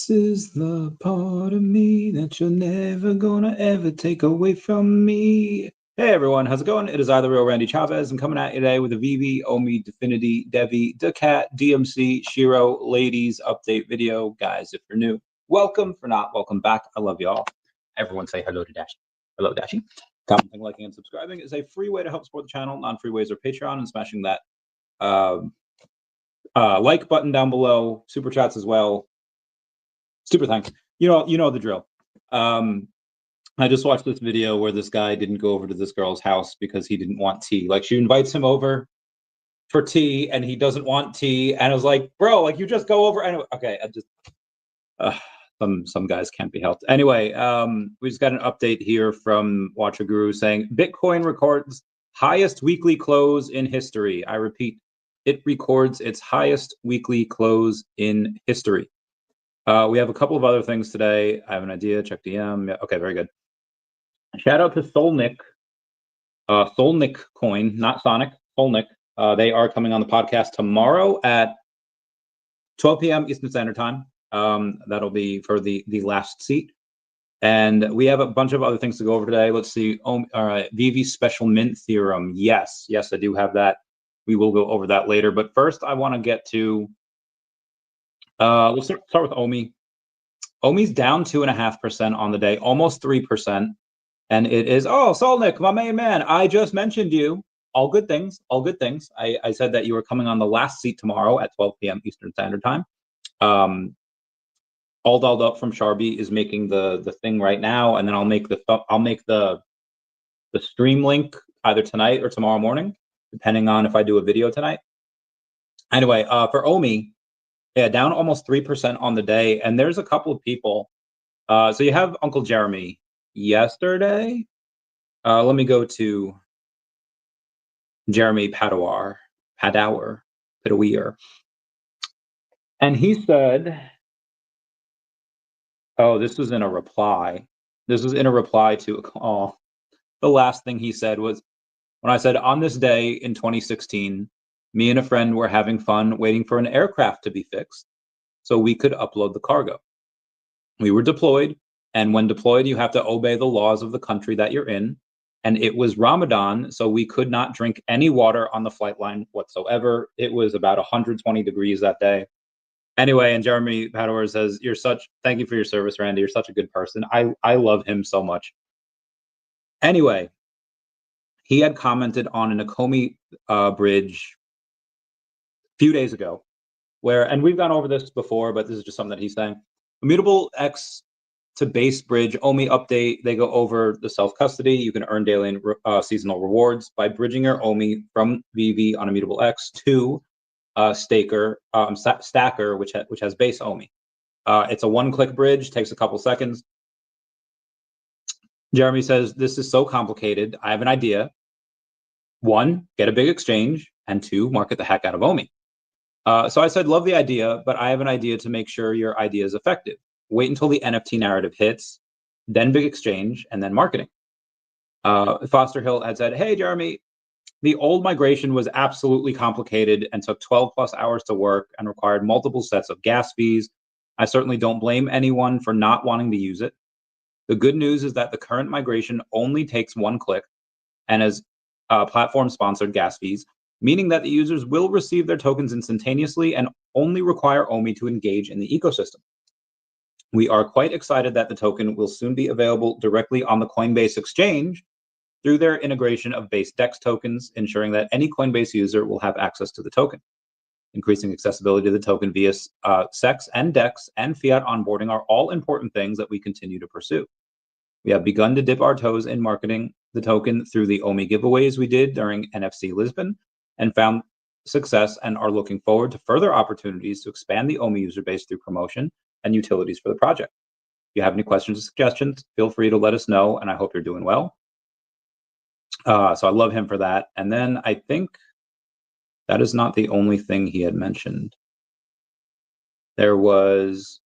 This is the part of me that you're never gonna ever take away from me. Hey everyone, how's it going? It is I, the real Randy Chavez, and coming at you today with a VeVe, OMI, Definity, Devi, daCAT, DMC, Shiro, ladies update video. Guys, if you're new, welcome. For not, welcome back. I love y'all. Everyone say hello to Dashi. Hello, Dashi. Commenting, liking, and subscribing is a free way to help support the channel. Non-free ways are Patreon and smashing that like button down below. Super chats as well. Super thanks. You know the drill. I just watched this video where this guy didn't go over to this girl's house because he didn't want tea. Like, she invites him over for tea and he doesn't want tea. And I was like, bro, like, you just go over. Anyway, okay, I just some guys can't be helped. Anyway, we just got an update here from Watcher Guru saying Bitcoin records highest weekly close in history. I repeat, it records its highest weekly close in history. We have a couple of other things today. I have an idea. Check DM. Yeah, okay, very good. Shout out to Solnick. Solnick coin, not Sonic. Solnick. They are coming on the podcast tomorrow at 12 p.m. Eastern Standard Time. That'll be for the last seat. And we have a bunch of other things to go over today. Let's see. VeVe special mint theorem. Yes, I do have that. We will go over that later. But first, I want to get to. Let's start with OMI. OMI's down 2.5% on the day, almost 3%. And it is, oh, Solnick, my main man, I just mentioned you. All good things, all good things. I said that you were coming on the last seat tomorrow at 12 p.m. Eastern Standard Time. All dolled up from Sharby is making the thing right now, and then I'll make the stream link either tonight or tomorrow morning, depending on if I do a video tonight. Anyway, for OMI, yeah, down almost 3% on the day, and there's a couple of people. So you have Uncle Jeremy yesterday. Let me go to Jeremy Padower, and he said, "Oh, this was in a reply. This was in a reply to a call. The last thing he said was when I said on this day in 2016." Me and a friend were having fun waiting for an aircraft to be fixed so we could upload the cargo. We were deployed, and when deployed, you have to obey the laws of the country that you're in. And it was Ramadan, so we could not drink any water on the flight line whatsoever. It was about 120 degrees that day. Anyway, and Jeremy Padower says, thank you for your service, Randy. You're such a good person. I love him so much. Anyway, he had commented on an Akomi bridge few days ago, and we've gone over this before, but this is just something that he's saying. Immutable X to base bridge, OMI update, they go over the self-custody. You can earn daily and seasonal rewards by bridging your OMI from VeVe on Immutable X to Stacker, which has base OMI. It's a one-click bridge, takes a couple seconds. Jeremy says, this is so complicated. I have an idea. 1, get a big exchange, and 2, market the heck out of OMI. So I said, love the idea, but I have an idea to make sure your idea is effective. Wait until the NFT narrative hits, then big exchange, and then marketing. Foster Hill had said, hey, Jeremy, the old migration was absolutely complicated and took 12 plus hours to work and required multiple sets of gas fees. I certainly don't blame anyone for not wanting to use it. The good news is that the current migration only takes 1 click and has platform-sponsored gas fees, meaning that the users will receive their tokens instantaneously and only require OMI to engage in the ecosystem. We are quite excited that the token will soon be available directly on the Coinbase exchange through their integration of base DEX tokens, ensuring that any Coinbase user will have access to the token. Increasing accessibility to the token via SEX and DEX and fiat onboarding are all important things that we continue to pursue. We have begun to dip our toes in marketing the token through the OMI giveaways we did during NFC Lisbon, and found success and are looking forward to further opportunities to expand the OMI user base through promotion and utilities for the project. If you have any questions or suggestions, feel free to let us know, and I hope you're doing well. So I love him for that. And then I think that is not the only thing he had mentioned. There was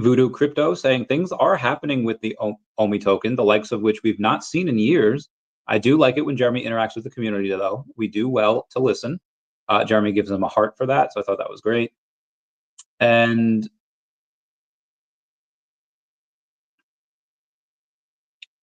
Voodoo Crypto saying things are happening with the OMI token, the likes of which we've not seen in years. I do like it when Jeremy interacts with the community, though. We do well to listen. Jeremy gives him a heart for that, so I thought that was great. And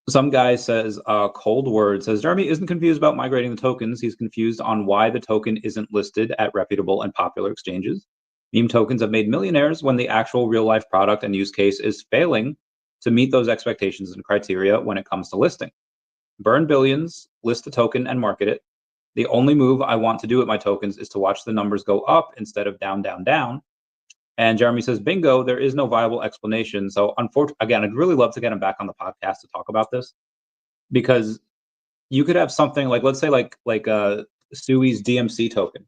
Some guy says, cold word says, Jeremy isn't confused about migrating the tokens. He's confused on why the token isn't listed at reputable and popular exchanges. Meme tokens have made millionaires when the actual real life product and use case is failing to meet those expectations and criteria when it comes to listing. Burn billions, list the token and market it. The only move I want to do with my tokens is to watch the numbers go up instead of down, down, down. And Jeremy says, bingo, there is no viable explanation. So unfortunately, again, I'd really love to get him back on the podcast to talk about this, because you could have something like, let's say like Sui's DMC token,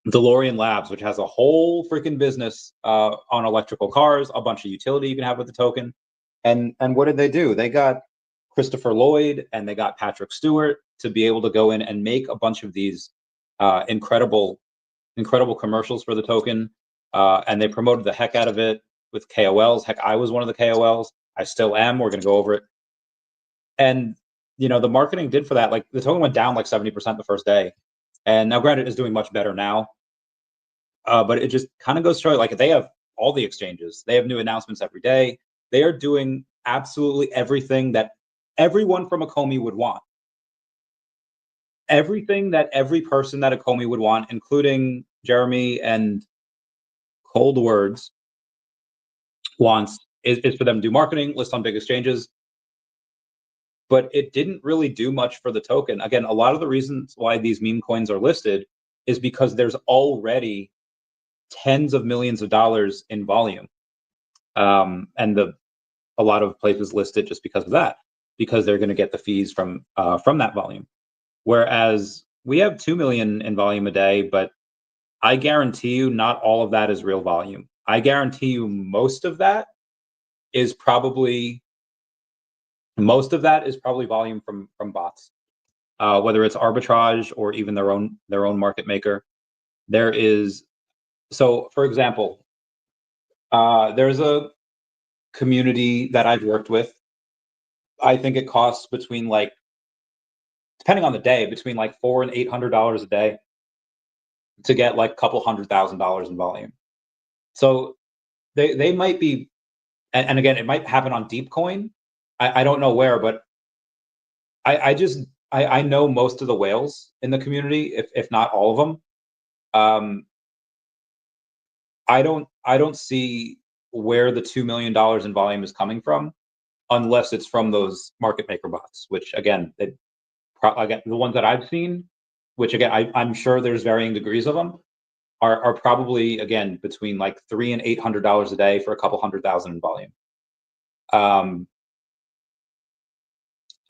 Delorean Labs, which has a whole freaking business on electrical cars, a bunch of utility you can have with the token. And what did they do? They got Christopher Lloyd and they got Patrick Stewart to be able to go in and make a bunch of these incredible commercials for the token. And they promoted the heck out of it with KOLs. Heck, I was one of the KOLs. I still am. We're going to go over it. And, you know, the marketing did for that. Like the token went down like 70% the first day. And now granted, it's doing much better now. But it just kind of goes to show, like, they have all the exchanges. They have new announcements every day. They are doing absolutely everything that everyone from a Comey would want. Everything that every person that a Comey would want, including Jeremy and Cold Words, wants, is for them to do marketing, list on big exchanges. But it didn't really do much for the token. Again, a lot of the reasons why these meme coins are listed is because there's already tens of millions of dollars in volume. And a lot of places list it just because of that, because they're going to get the fees from that volume. Whereas we have 2 million in volume a day, but I guarantee you not all of that is real volume. I guarantee you most of that is probably volume from bots, whether it's arbitrage or even their own market maker. There is, so for example, there's a community that I've worked with. I think it costs between, like, depending on the day, between like $400 and $800 a day to get like a couple $100,000 in volume. So they might be, and again, it might happen on DeepCoin. I don't know where, but I know most of the whales in the community, if not all of them. I don't see where the $2 million in volume is coming from, unless it's from those market maker bots, which again, the ones that I've seen, which again, I'm sure there's varying degrees of them, are probably, again, between like $300 and $800 a day for a couple 100,000 in volume.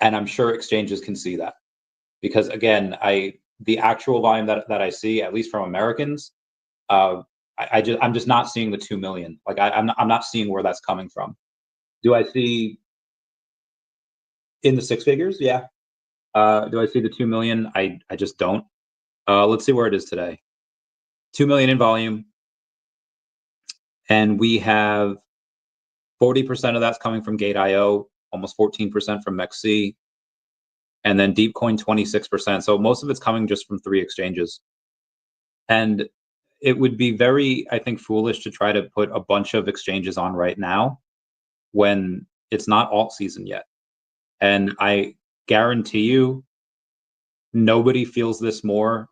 And I'm sure exchanges can see that, because again, the actual volume that I see, at least from Americans, I'm just not seeing the 2 million. Like I'm not seeing where that's coming from. Do I see in the six figures? Yeah. Do I see the 2 million? I just don't. Let's see where it is today. 2 million in volume. And we have 40% of that's coming from Gate.io, almost 14% from MEXC, and then DeepCoin 26%. So most of it's coming just from 3 exchanges. And it would be very, I think, foolish to try to put a bunch of exchanges on right now when it's not alt season yet. And I guarantee you, nobody feels this more.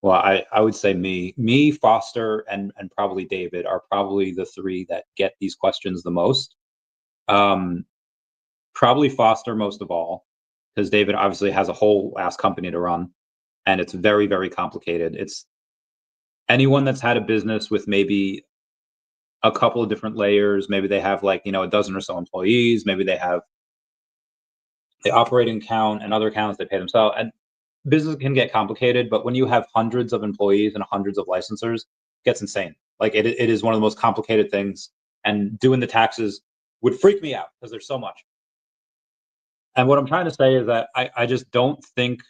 Well, I would say me, Foster, and probably David are probably the 3 that get these questions the most. Probably Foster most of all, because David obviously has a whole ass company to run, and it's very, very complicated. It's anyone that's had a business with maybe a couple of different layers. Maybe they have, like, a dozen or so employees. Maybe they have the operating account and other accounts they pay themselves. And business can get complicated, but when you have hundreds of employees and hundreds of licensors, it gets insane. Like it is one of the most complicated things, and doing the taxes would freak me out because there's so much. And what I'm trying to say is that I just don't think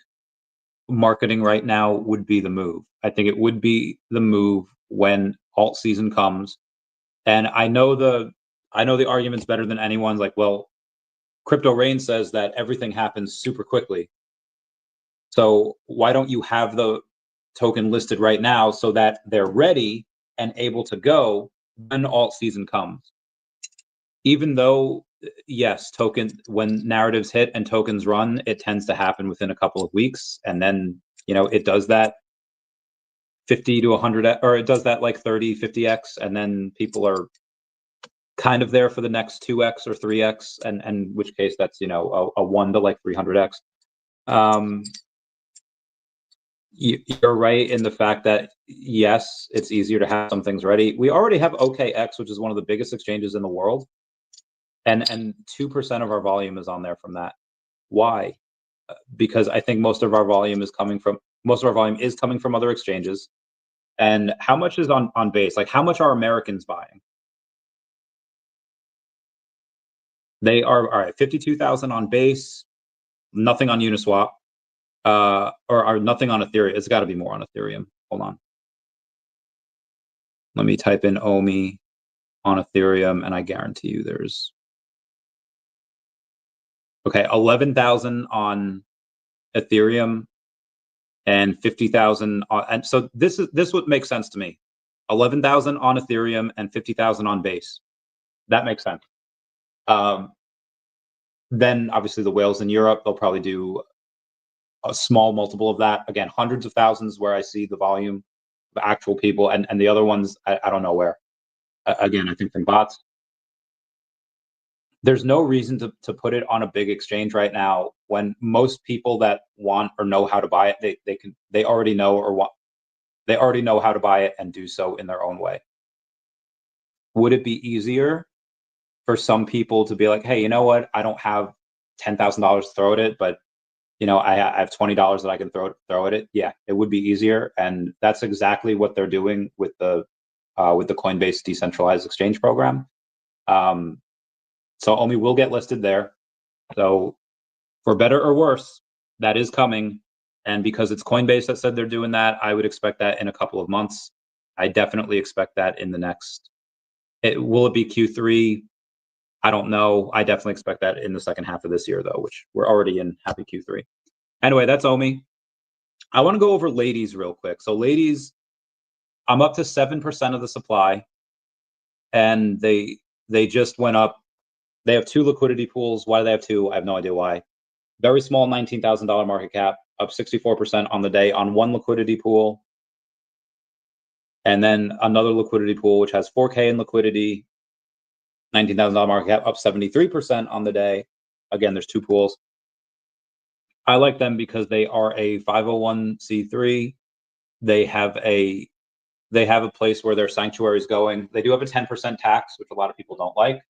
marketing right now would be the move. I think it would be the move when alt season comes. And I know the argument's better than anyone's, like, well, Crypto Rain says that everything happens super quickly. So why don't you have the token listed right now so that they're ready and able to go when alt season comes? even though, yes, when narratives hit and tokens run, it tends to happen within a couple of weeks, and then it does that 50 to 100, or it does that like 30, 50x, and then people are kind of there for the next 2x or 3x, and in which case that's a 1 to like 300x. You're right in the fact that yes, it's easier to have some things ready. We already have OKX, which is one of the biggest exchanges in the world, and 2% of our volume is on there from that. Why? Because I think most of our volume is coming from other exchanges. And how much is on base? Like, how much are Americans buying? They are, all right, 52,000 on base, nothing on Uniswap, or nothing on Ethereum. It's got to be more on Ethereum. Hold on. Let me type in OMI on Ethereum, and I guarantee you there's, okay, 11,000 on Ethereum and 50,000 on, and so this would make sense to me. 11,000 on Ethereum and 50,000 on base. That makes sense. Then obviously the whales in Europe, they'll probably do a small multiple of that. Again, hundreds of thousands where I see the volume of actual people, and the other ones, I don't know where. Again, I think from bots. There's no reason to put it on a big exchange right now when most people that want or know how to buy it, they already know how to buy it and do so in their own way. Would it be easier for some people to be like, hey, you know what? I don't have $10,000 to throw at it, but I have $20 that I can throw at it. Yeah, it would be easier, and that's exactly what they're doing with the Coinbase decentralized exchange program. So OMI will get listed there. So for better or worse, that is coming. And because it's Coinbase that said they're doing that, I would expect that in a couple of months. I definitely expect that in the next. Will it be Q3? I don't know. I definitely expect that in the second half of this year, though, which we're already in. Happy Q3. Anyway, that's OMI. I want to go over ladies real quick. So ladies, I'm up to 7% of the supply, and they just went up. They have 2 liquidity pools. Why do they have 2? I have no idea why. Very small, $19,000 market cap, up 64% on the day on one liquidity pool. And then another liquidity pool, which has 4K in liquidity, $19,000 market cap, up 73% on the day. Again, there's 2 pools. I like them because they are a 501c3. They have a place where their sanctuary is going. They do have a 10% tax, which a lot of people don't like.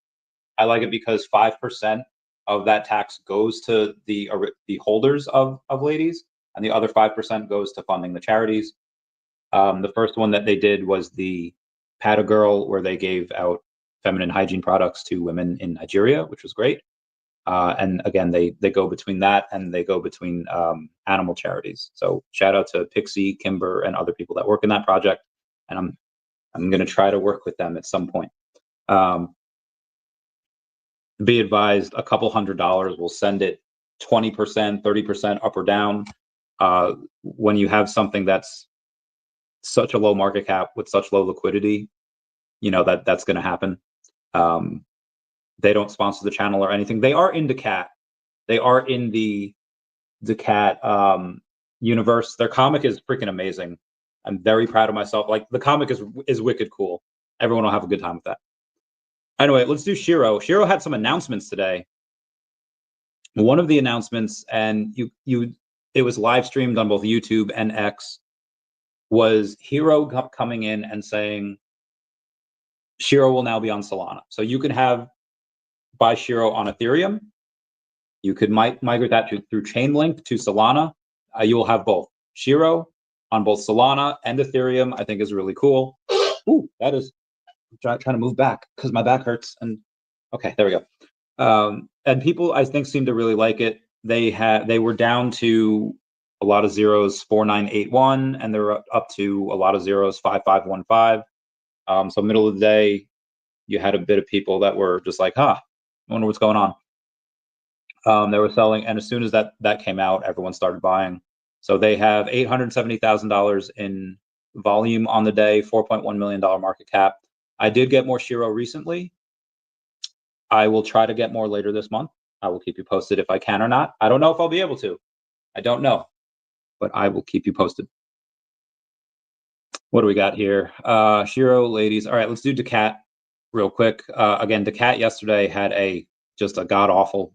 I like it because 5% of that tax goes to the holders of ladies, and the other 5% goes to funding the charities. The first one that they did was the Pata Girl, where they gave out feminine hygiene products to women in Nigeria, which was great. And again, they go between that and they go between animal charities. So shout out to Pixie, Kimber, and other people that work in that project. And I'm going to try to work with them at some point. Be advised, a couple $100 will send it 20%, 30% up or down. When you have something that's such a low market cap with such low liquidity, that's going to happen. They don't sponsor the channel or anything. They are in daCAT. They are in the daCAT universe. Their comic is freaking amazing. I'm very proud of myself. Like, the comic is wicked cool. Everyone will have a good time with that. Anyway, let's do Shiro. Shiro had some announcements today. One of the announcements, and it was live streamed on both YouTube and X, was Hero coming in and saying Shiro will now be on Solana. So you can buy Shiro on Ethereum. You could migrate that through Chainlink to Solana. You will have both. Shiro on both Solana and Ethereum, I think, is really cool. Ooh, that is. I'm trying to move back because my back hurts. And okay, there we go. And people, I think, seem to really like it. They were down to a lot of zeros 4981, and they're up to a lot of zeros 5515. So middle of the day, you had a bit of people that were just like, I wonder what's going on. They were selling, and as soon as that came out, everyone started buying. So they have $870,000 in volume on the day, $4.1 million market cap. I did get more Shiro recently. I will try to get more later this month. I will keep you posted if I can or not. I don't know if I'll be able to. I don't know, but I will keep you posted. What do we got here? Shiro, ladies. All right, let's do daCAT real quick. Again, daCAT yesterday had just a god awful.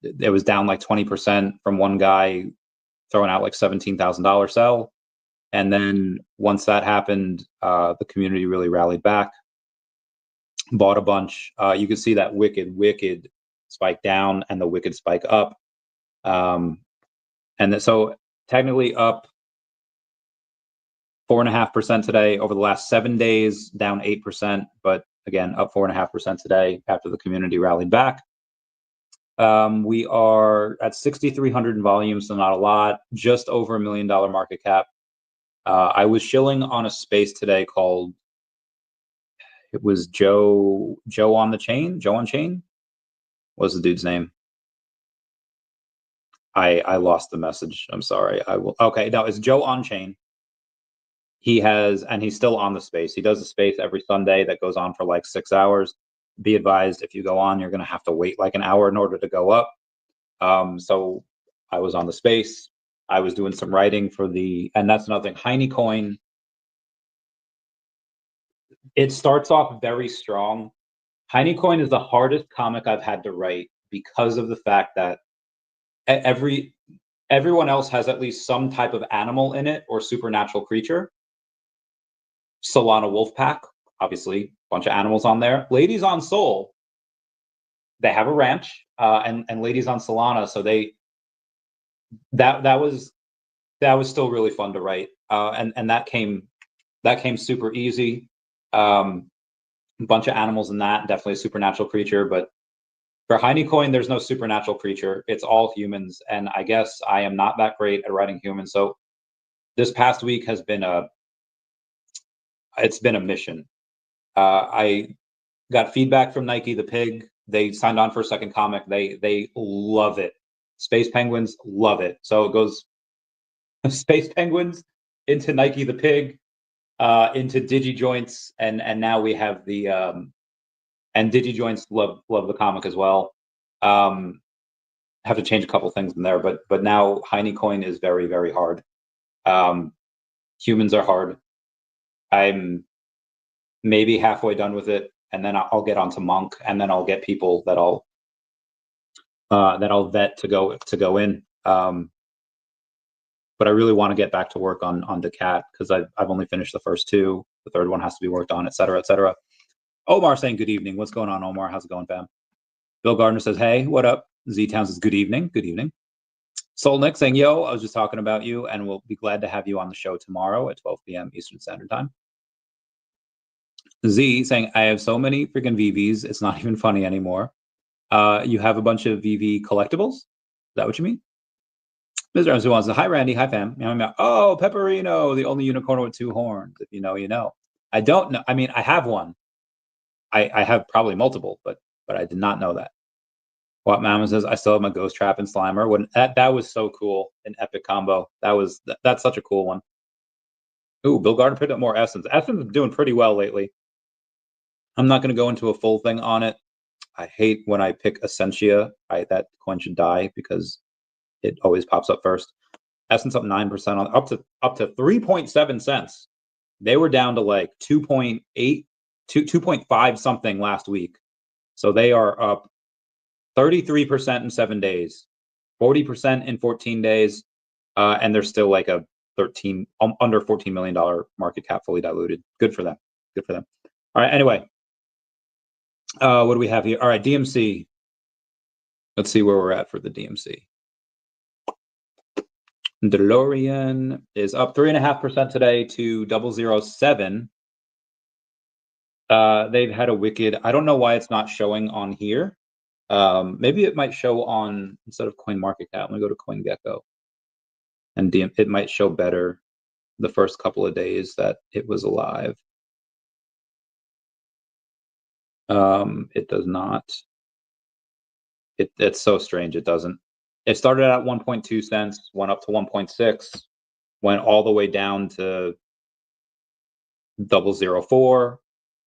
It was down like 20% from one guy throwing out like $17,000 sell. And then once that happened, the community really rallied back, bought a bunch. You can see that wicked spike down and the wicked spike up. So technically up 4.5% today. Over the last 7 days, down 8%, but again, up 4.5% today after the community rallied back. We are at 6,300 in volume, so not a lot, just over $1 million market cap. I was shilling on a space today called, it was Joe on Chain. What's the dude's name? I lost the message. I'm sorry. Okay, no, it's Joe on Chain. He's still on the space. He does a space every Sunday that goes on for like 6 hours. Be advised, if you go on, you're going to have to wait like an hour in order to go up. So I was on the space. I was doing some writing and that's another thing, Heine Coin. It starts off very strong. Heine Coin is the hardest comic I've had to write because of the fact that everyone else has at least some type of animal in it or supernatural creature. Solana Wolfpack, obviously, a bunch of animals on there. Ladies on Soul, they have a ranch, and Ladies on Solana, so that was still really fun to write, and that came super easy. A bunch of animals in that, definitely a supernatural creature, but for Heine Coin, there's no supernatural creature. It's all humans, and I guess I am not that great at writing humans. So this past week has been it's been a mission. I got feedback from Nike the Pig. They signed on for a second comic. They love it. Space Penguins love it. So it goes Space Penguins into Nike the Pig, into DigiJoints, and now we have the and DigiJoints love the comic as well. Have to change a couple things in there, but now Heine Coin is very, very hard. Humans are hard. I'm maybe halfway done with it, and then I'll get onto Monk, and then I'll get people that I'll vet to go in. But I really want to get back to work on daCAT because I've only finished the first two. The third one has to be worked on, et cetera, et cetera. Omar saying good evening. What's going on, Omar? How's it going, fam? Bill Gardner says, hey, what up? Z Town says good evening. Good evening. Solnick saying, yo, I was just talking about you, and we'll be glad to have you on the show tomorrow at 12 p.m. Eastern Standard Time. Z saying, I have so many freaking VeVes, it's not even funny anymore. You have a bunch of VeVe collectibles? Is that what you mean? Mr. Emerson wants to, hi, Randy. Hi, fam. Oh, Pepperino, the only unicorn with two horns. If you know, you know. I don't know. I mean, I have one. I have probably multiple, but I did not know that. What Mama says, I still have my Ghost Trap and Slimer. When that was so cool, an epic combo. That's such a cool one. Ooh, Bill Gardner picked up more Essence. Essence is doing pretty well lately. I'm not going to go into a full thing on it. I hate when I pick Essentia. That coin should die because it always pops up first. Essence up 9% on up to 3.7 cents. They were down to like 2.5 something last week. So they are up 33% in 7 days, 40% in 14 days, and they're still like a under $14 million market cap, fully diluted. Good for them. Good for them. All right. Anyway, what do we have here? All right, DMC. Let's see where we're at for the DMC. Delorean is up 3.5% today to 007. They've had a wicked. I don't know why it's not showing on here. Maybe it might show on instead of CoinMarketCap. Let me go to CoinGecko, and it might show better the first couple of days that it was alive. It does not. It's so strange. It doesn't. It started at 1.2 cents, went up to 1.6, went all the way down to 004,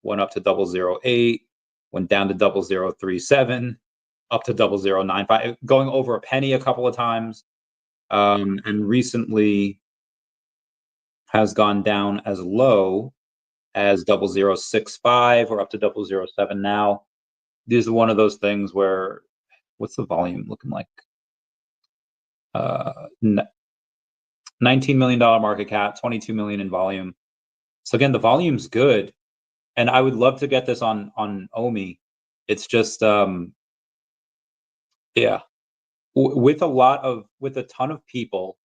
went up to 008, went down to 0037, up to 0095, going over a penny a couple of times, and recently has gone down as low as 0065 or up to 007 now. This is one of those things where, what's the volume looking like? $19 million market cap, 22 million in volume. So again, the volume's good, and I would love to get this on OMI. It's just, yeah, with a ton of people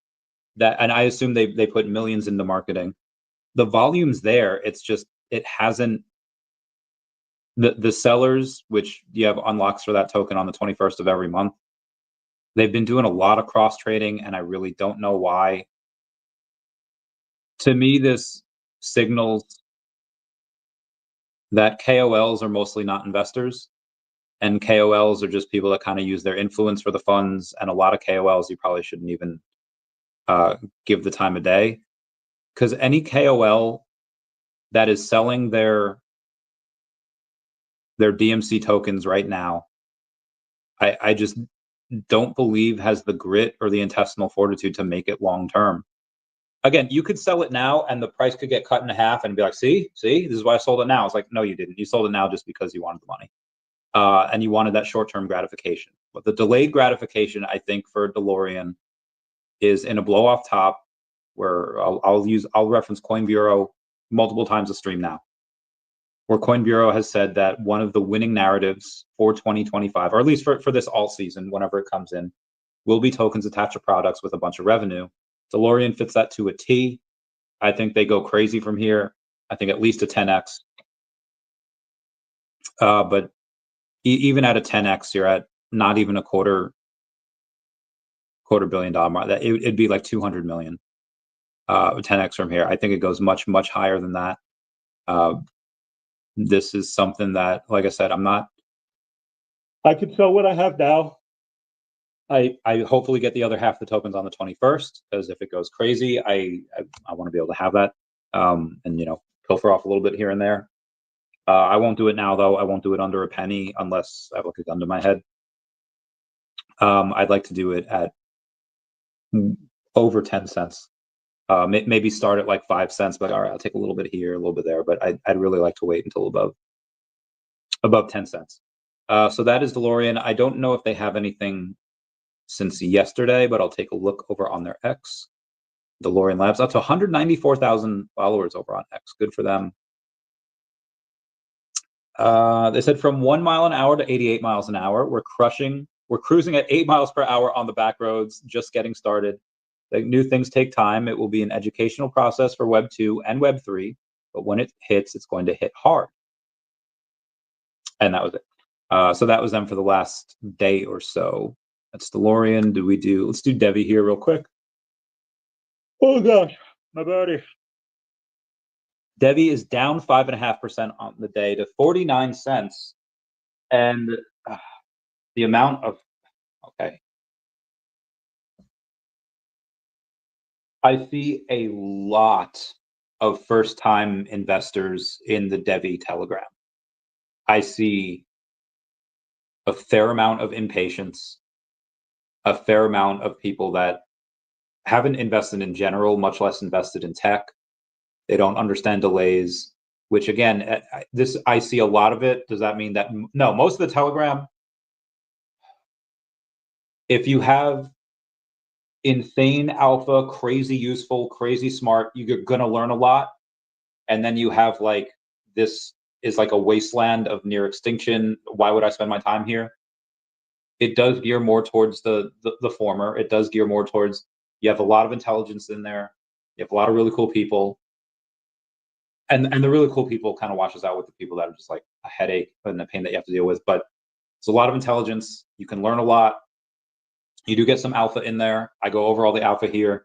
that, and I assume they put millions into marketing. The volume's there. It's just, it hasn't. The sellers, which you have unlocks for that token on the 21st of every month, they've been doing a lot of cross trading, and I really don't know why. To me, this signals that KOLs are mostly not investors, and KOLs are just people that kind of use their influence for the funds, and a lot of KOLs you probably shouldn't even give the time of day, because any KOL that is selling their DMC tokens right now, I just don't believe has the grit or the intestinal fortitude to make it long term. Again, you could sell it now and the price could get cut in half and be like, see, this is why I sold it now. It's like, no, you didn't. You sold it now just because you wanted the money. And you wanted that short-term gratification. But the delayed gratification, I think, for Delorean is in a blow-off top, where I'll reference Coin Bureau multiple times a stream now, where Coin Bureau has said that one of the winning narratives for 2025, or at least for this alt season, whenever it comes in, will be tokens attached to products with a bunch of revenue. Delorean fits that to a T. I think they go crazy from here. I think at least a 10x. But even at a 10x, you're at not even a quarter billion dollar mark. It'd be like 200 million. 10x from here. I think it goes much higher than that. This is something that, like I said, I could sell what I have now. I hopefully get the other half of the tokens on the 21st, because if it goes crazy, I want to be able to have that, and pilfer off a little bit here and there. I won't do it now, though. I won't do it under a penny unless I have like a gun to my head. I'd like to do it at over 10 cents. Maybe start at like 5 cents, but all right, I'll take a little bit here, a little bit there, but I'd really like to wait until above 10 cents. So that is Delorean. I don't know if they have anything since yesterday, but I'll take a look over on their X. Delorean Labs, up to 194,000 followers over on X. Good for them. They said from 1 mile an hour to 88 miles an hour. We're cruising at 8 miles per hour on the back roads, just getting started. Like, new things take time. It will be an educational process for Web 2 and Web 3, but when it hits, it's going to hit hard. And that was it. So that was them for the last day or so. That's Delorean. Let's do Devi here real quick. Oh gosh, my body. Devi is down 5.5% on the day to 49 cents. And the amount of, okay. I see a lot of first-time investors in the Devi Telegram. I see a fair amount of impatience, a fair amount of people that haven't invested in general, much less invested in tech. They don't understand delays, which again, I see a lot of it. Does that mean that? No, most of the Telegram, if you have insane alpha, crazy useful, crazy smart, you're gonna learn a lot. And then you have like, this is like a wasteland of near extinction. Why would I spend my time here? It does gear more towards the former. It does gear more towards, you have a lot of intelligence in there. You have a lot of really cool people. And the really cool people kind of washes out with the people that are just like a headache and the pain that you have to deal with. But it's a lot of intelligence. You can learn a lot. You do get some alpha in there. I go over all the alpha here.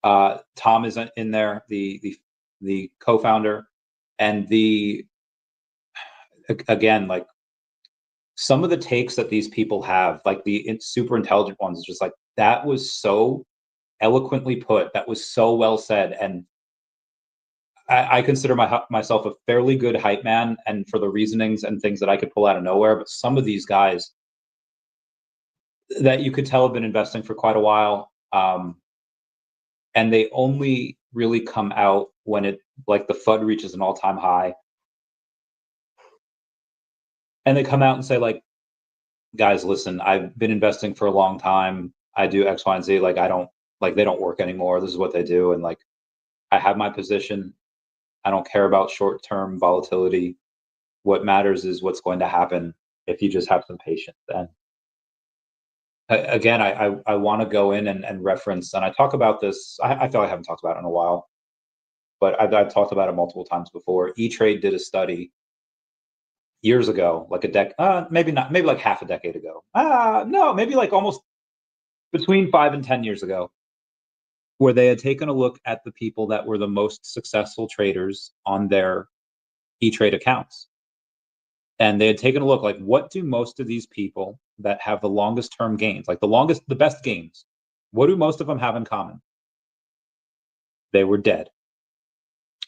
Tom is in there, the co-founder, and again, like, some of the takes that these people have, like the super intelligent ones, is just like, that was so eloquently put. That was so well said. And I consider myself a fairly good hype man, and for the reasonings and things that I could pull out of nowhere. But some of these guys that you could tell have been investing for quite a while, and they only really come out when it, like, the FUD reaches an all-time high, and they come out and say, like, guys, listen, I've been investing for a long time. I do X, Y, and Z. Like, I don't, like, they don't work anymore. This is what they do, and like, I have my position. I don't care about short-term volatility. What matters is what's going to happen if you just have some patience. And again, I want to go in and reference, and I talk about this. I feel I haven't talked about it in a while, but I've talked about it multiple times before. E-Trade did a study years ago, like maybe not, maybe like half a decade ago. No, maybe like almost between 5 and 10 years ago, where they had taken a look at the people that were the most successful traders on their E-Trade accounts. And they had taken a look, like, what do most of these people that have the longest term gains, like the best gains, what do most of them have in common? They were dead.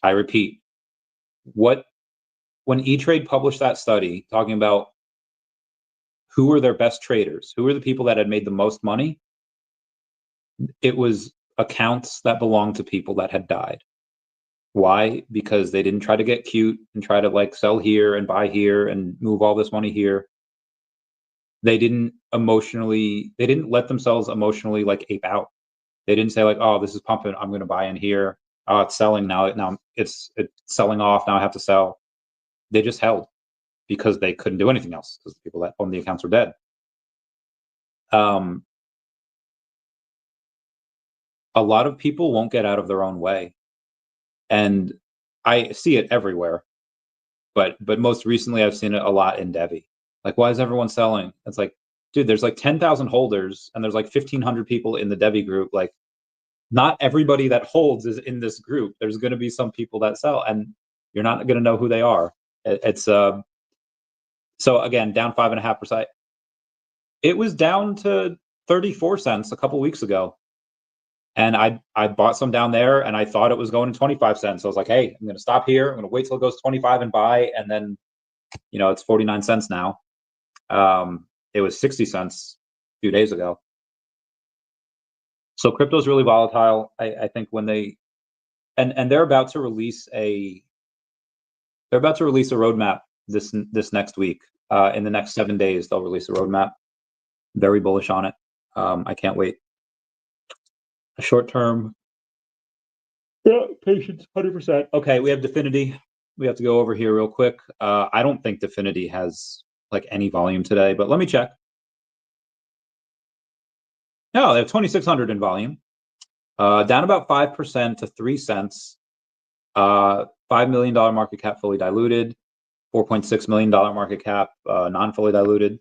I repeat, when E-Trade published that study talking about who were their best traders, who were the people that had made the most money, it was accounts that belonged to people that had died. Why? Because they didn't try to get cute and try to, like, sell here and buy here and move all this money here. They didn't let themselves emotionally, like, ape out. They didn't say, like, oh, this is pumping, I'm going to buy in here. Oh, it's selling now. Now it's selling off. Now I have to sell. They just held because they couldn't do anything else because the people that owned the accounts were dead. A lot of people won't get out of their own way. And I see it everywhere. But most recently, I've seen it a lot in Devi. Like, why is everyone selling? It's like, dude, there's like 10,000 holders, and there's like 1,500 people in the Devi group. Like, not everybody that holds is in this group. There's going to be some people that sell, and you're not going to know who they are. It's so again, down 5.5%. It was down to 34 cents a couple weeks ago. And I bought some down there, and I thought it was going to 25 cents. So I was like, hey, I'm going to stop here. I'm going to wait till it goes 25 and buy. And then, it's 49 cents now. It was 60 cents a few days ago. So crypto is really volatile. I think when and they're about to release a roadmap this next week. In the next 7 days, they'll release a roadmap. Very bullish on it. I can't wait. A short term. Yeah, patience, 100%. Okay, we have Definity. We have to go over here real quick. I don't think Definity has, like, any volume today, but let me check. No, they have 2,600 in volume. Down about 5% to 3 cents. $5 million market cap fully diluted. $4.6 million market cap non-fully diluted.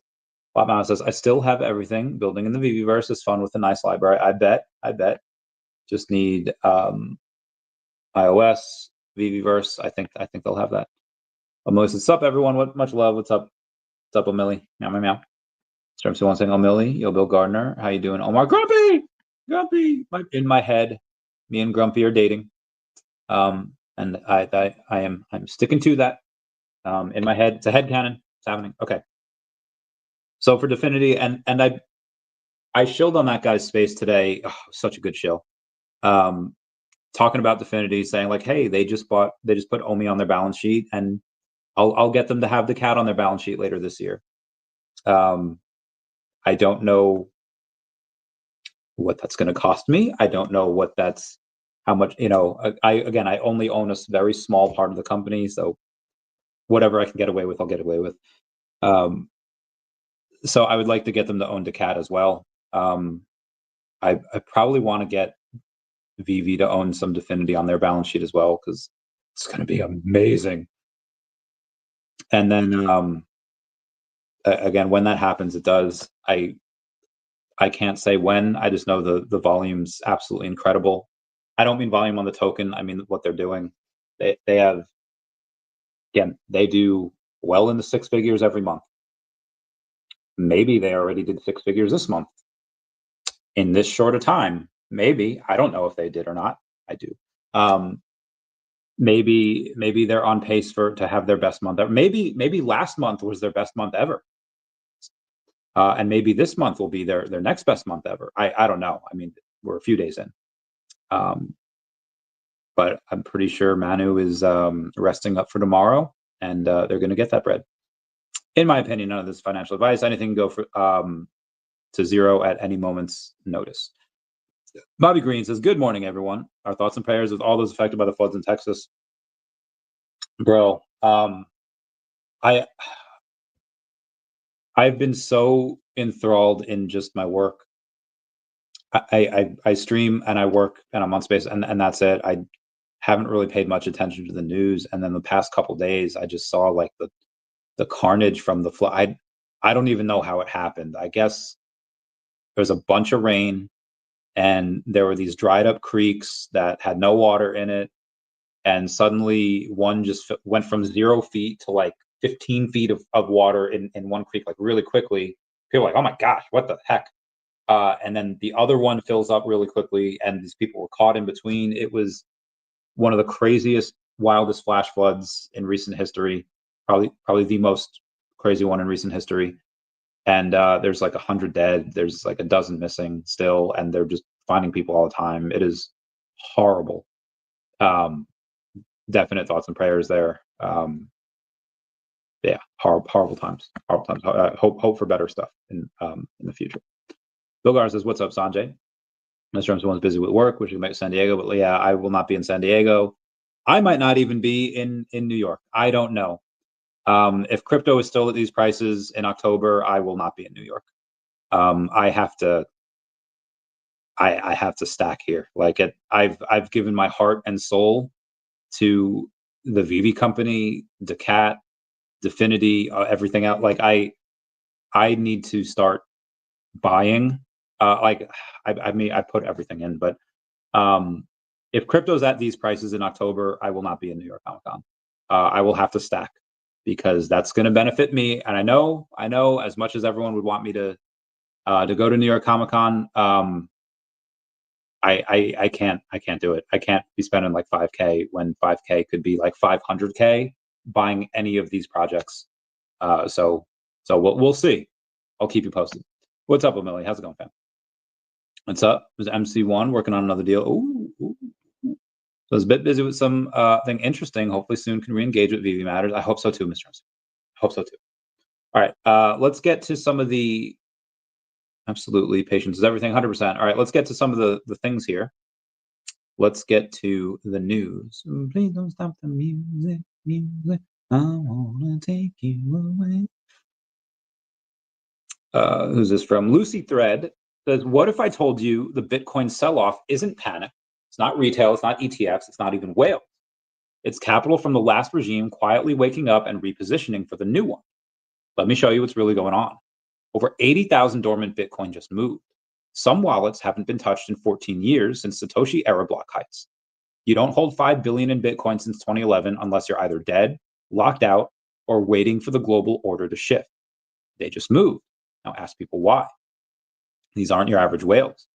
Bottom says, I still have everything. Building in the VeVeverse is fun with a nice library. I bet. Just need iOS, VeVeverse. I think they'll have that. Melissa, what's up, everyone? Much love. What's up? What's up, O'Milly? Meow, meow, meow. Storm saying O'Milly. Yo, Bill Gardner. How you doing? Omar, Grumpy. In my head, me and Grumpy are dating. And I'm sticking to that. In my head, it's a headcanon. It's happening. Okay. So for Definity, and I shilled on that guy's space today. Oh, such a good shill. Talking about Definity, saying, like, hey, they just put OMI on their balance sheet, and I'll get them to have daCAT on their balance sheet later this year. I don't know what that's going to cost me. I don't know how much, I only own a very small part of the company, so whatever I can get away with, I'll get away with. So I would like to get them to own daCAT as well. I probably want to get VeVe to own some Definity on their balance sheet as well, because it's going to be amazing. And then again, when that happens, it does. I can't say when. I just know the volume's absolutely incredible. I don't mean volume on the token. I mean what they're doing. They have, again, they do well in the 6 figures every month. Maybe they already did 6 figures this month in this short a time. Maybe. I don't know if they did or not. I do. maybe they're on pace to have their best month ever. Maybe last month was their best month ever, and maybe this month will be their next best month ever. I don't know. I mean, we're a few days in, but I'm pretty sure Manu is resting up for tomorrow, and they're going to get that bread. In my opinion, none of this financial advice. Anything can go for to zero at any moment's notice. Bobby Green says, "Good morning, everyone. Our thoughts and prayers with all those affected by the floods in Texas." Bro, I've been so enthralled in just my work. I stream and I work and I'm on space and that's it. I haven't really paid much attention to the news. And then the past couple days, I just saw like the carnage from the flood. I don't even know how it happened. I guess there's a bunch of rain and there were these dried up creeks that had no water in it. And suddenly one just went from 0 feet to like 15 feet of water in one creek, like really quickly. People were like, oh my gosh, what the heck? And then the other one fills up really quickly, and these people were caught in between. It was one of the craziest, wildest flash floods in recent history, probably the most crazy one in recent history. And there's like 100 dead. There's like a dozen missing still, and they're just finding people all the time. It is horrible. Definite thoughts and prayers there. Yeah, horrible times. Horrible times. Hope for better stuff in the future. Bill Gar says, "What's up, Sanjay? Mr. Someone's busy with work, which we make San Diego, but yeah, I will not be in San Diego. I might not even be in New York. I don't know. If crypto is still at these prices in October, I will not be in New York. I have to stack here. Like I've given my heart and soul to the VeVe company, daCAT, Definity, everything out. Like I need to start buying. I mean, I put everything in, but if crypto's at these prices in October, I will not be in New York Comic Con. I will have to stack because that's going to benefit me. And I know, as much as everyone would want me to go to New York Comic Con, I can't do it. I can't be spending like 5K when 5K could be like 500K buying any of these projects. So we'll see. I'll keep you posted. What's up, Emily? How's it going, fam? What's up? It was MC1 working on another deal. Ooh. So I was a bit busy with some thing interesting. Hopefully soon can re-engage with VeVe Matters. I hope so too, Mr. MC. I hope so too. All right, let's get to some of the absolutely patience is everything, 100%. All right, let's get to some of the things here. Let's get to the news. Please don't stop the music. I wanna take you away. Who's this from? Lucy Thread says, "What if I told you the Bitcoin sell-off isn't panic? It's not retail. It's not ETFs. It's not even whales. It's capital from the last regime quietly waking up and repositioning for the new one. Let me show you what's really going on. Over 80,000 dormant Bitcoin just moved. Some wallets haven't been touched in 14 years since Satoshi era block heights. You don't hold 5 billion in Bitcoin since 2011 unless you're either dead, locked out, or waiting for the global order to shift. They just moved. Now ask people why. These aren't your average whales.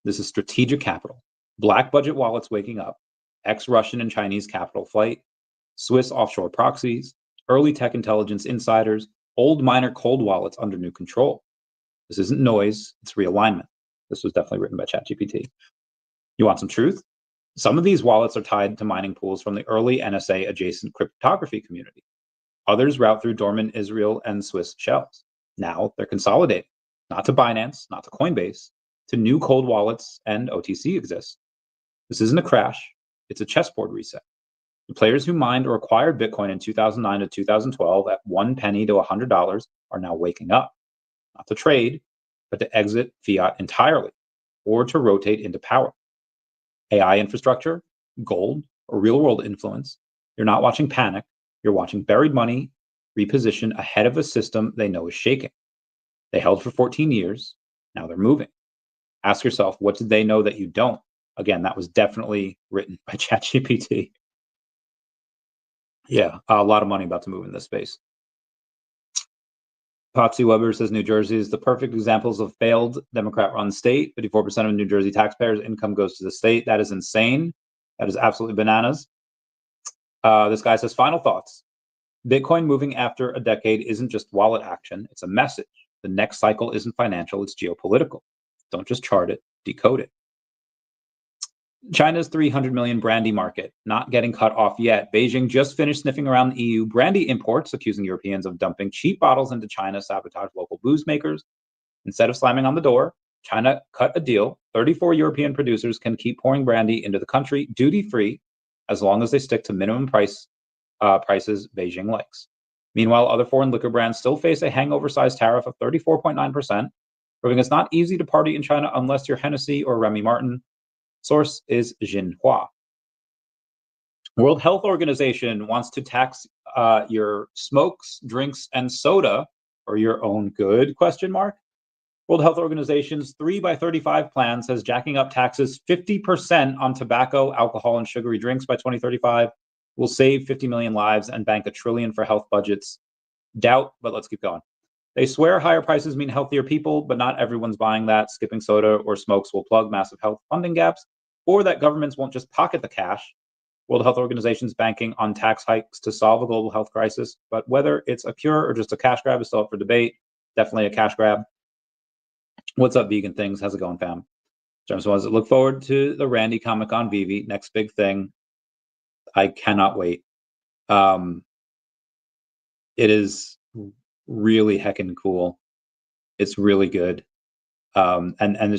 This is strategic capital. Black budget wallets waking up, ex-Russian and Chinese capital flight, Swiss offshore proxies, early tech intelligence insiders, old miner cold wallets under new control. This isn't noise, it's realignment. This was definitely written by ChatGPT. You want some truth? Some of these wallets are tied to mining pools from the early NSA adjacent cryptography community. Others route through dormant Israel and Swiss shells. Now they're consolidating, not to Binance, not to Coinbase, to new cold wallets and OTC exists. This isn't a crash, it's a chessboard reset. The players who mined or acquired Bitcoin in 2009 to 2012 at 1 penny to $100 are now waking up, not to trade, but to exit fiat entirely or to rotate into power. AI infrastructure, gold, or real world influence. You're not watching panic, you're watching buried money reposition ahead of a system they know is shaking. They held for 14 years, now they're moving. Ask yourself, what did they know that you don't? Again, that was definitely written by ChatGPT. Yeah, a lot of money about to move in this space. Popsy Weber says New Jersey is the perfect examples of failed Democrat-run state. 54% of New Jersey taxpayers' income goes to the state. That is insane. That is absolutely bananas. This guy says, final thoughts. Bitcoin moving after a decade isn't just wallet action, it's a message. The next cycle isn't financial, it's geopolitical. Don't just chart it, decode it. China's 300 million brandy market, not getting cut off yet. Beijing just finished sniffing around the EU brandy imports, accusing Europeans of dumping cheap bottles into China, sabotage local booze makers. Instead of slamming on the door, China cut a deal. 34 European producers can keep pouring brandy into the country duty-free as long as they stick to minimum prices Beijing likes. Meanwhile, other foreign liquor brands still face a hangover-sized tariff of 34.9%, proving it's not easy to party in China unless you're Hennessy or Remy Martin. Source is Xinhua. World Health Organization wants to tax your smokes, drinks, and soda for your own good, ? World Health Organization's 3x35 plan says jacking up taxes 50% on tobacco, alcohol, and sugary drinks by 2035 will save 50 million lives and bank $1 trillion for health budgets. Doubt, but let's keep going. They swear higher prices mean healthier people, but not everyone's buying that. Skipping soda or smokes will plug massive health funding gaps, or that governments won't just pocket the cash. World Health Organization's banking on tax hikes to solve a global health crisis, but whether it's a cure or just a cash grab is still up for debate. Definitely a cash grab. What's up, vegan things? How's it going, fam? James wants to look forward to the Randy comic on VeVe. Next big thing. I cannot wait. It is really heckin' cool. It's really good. And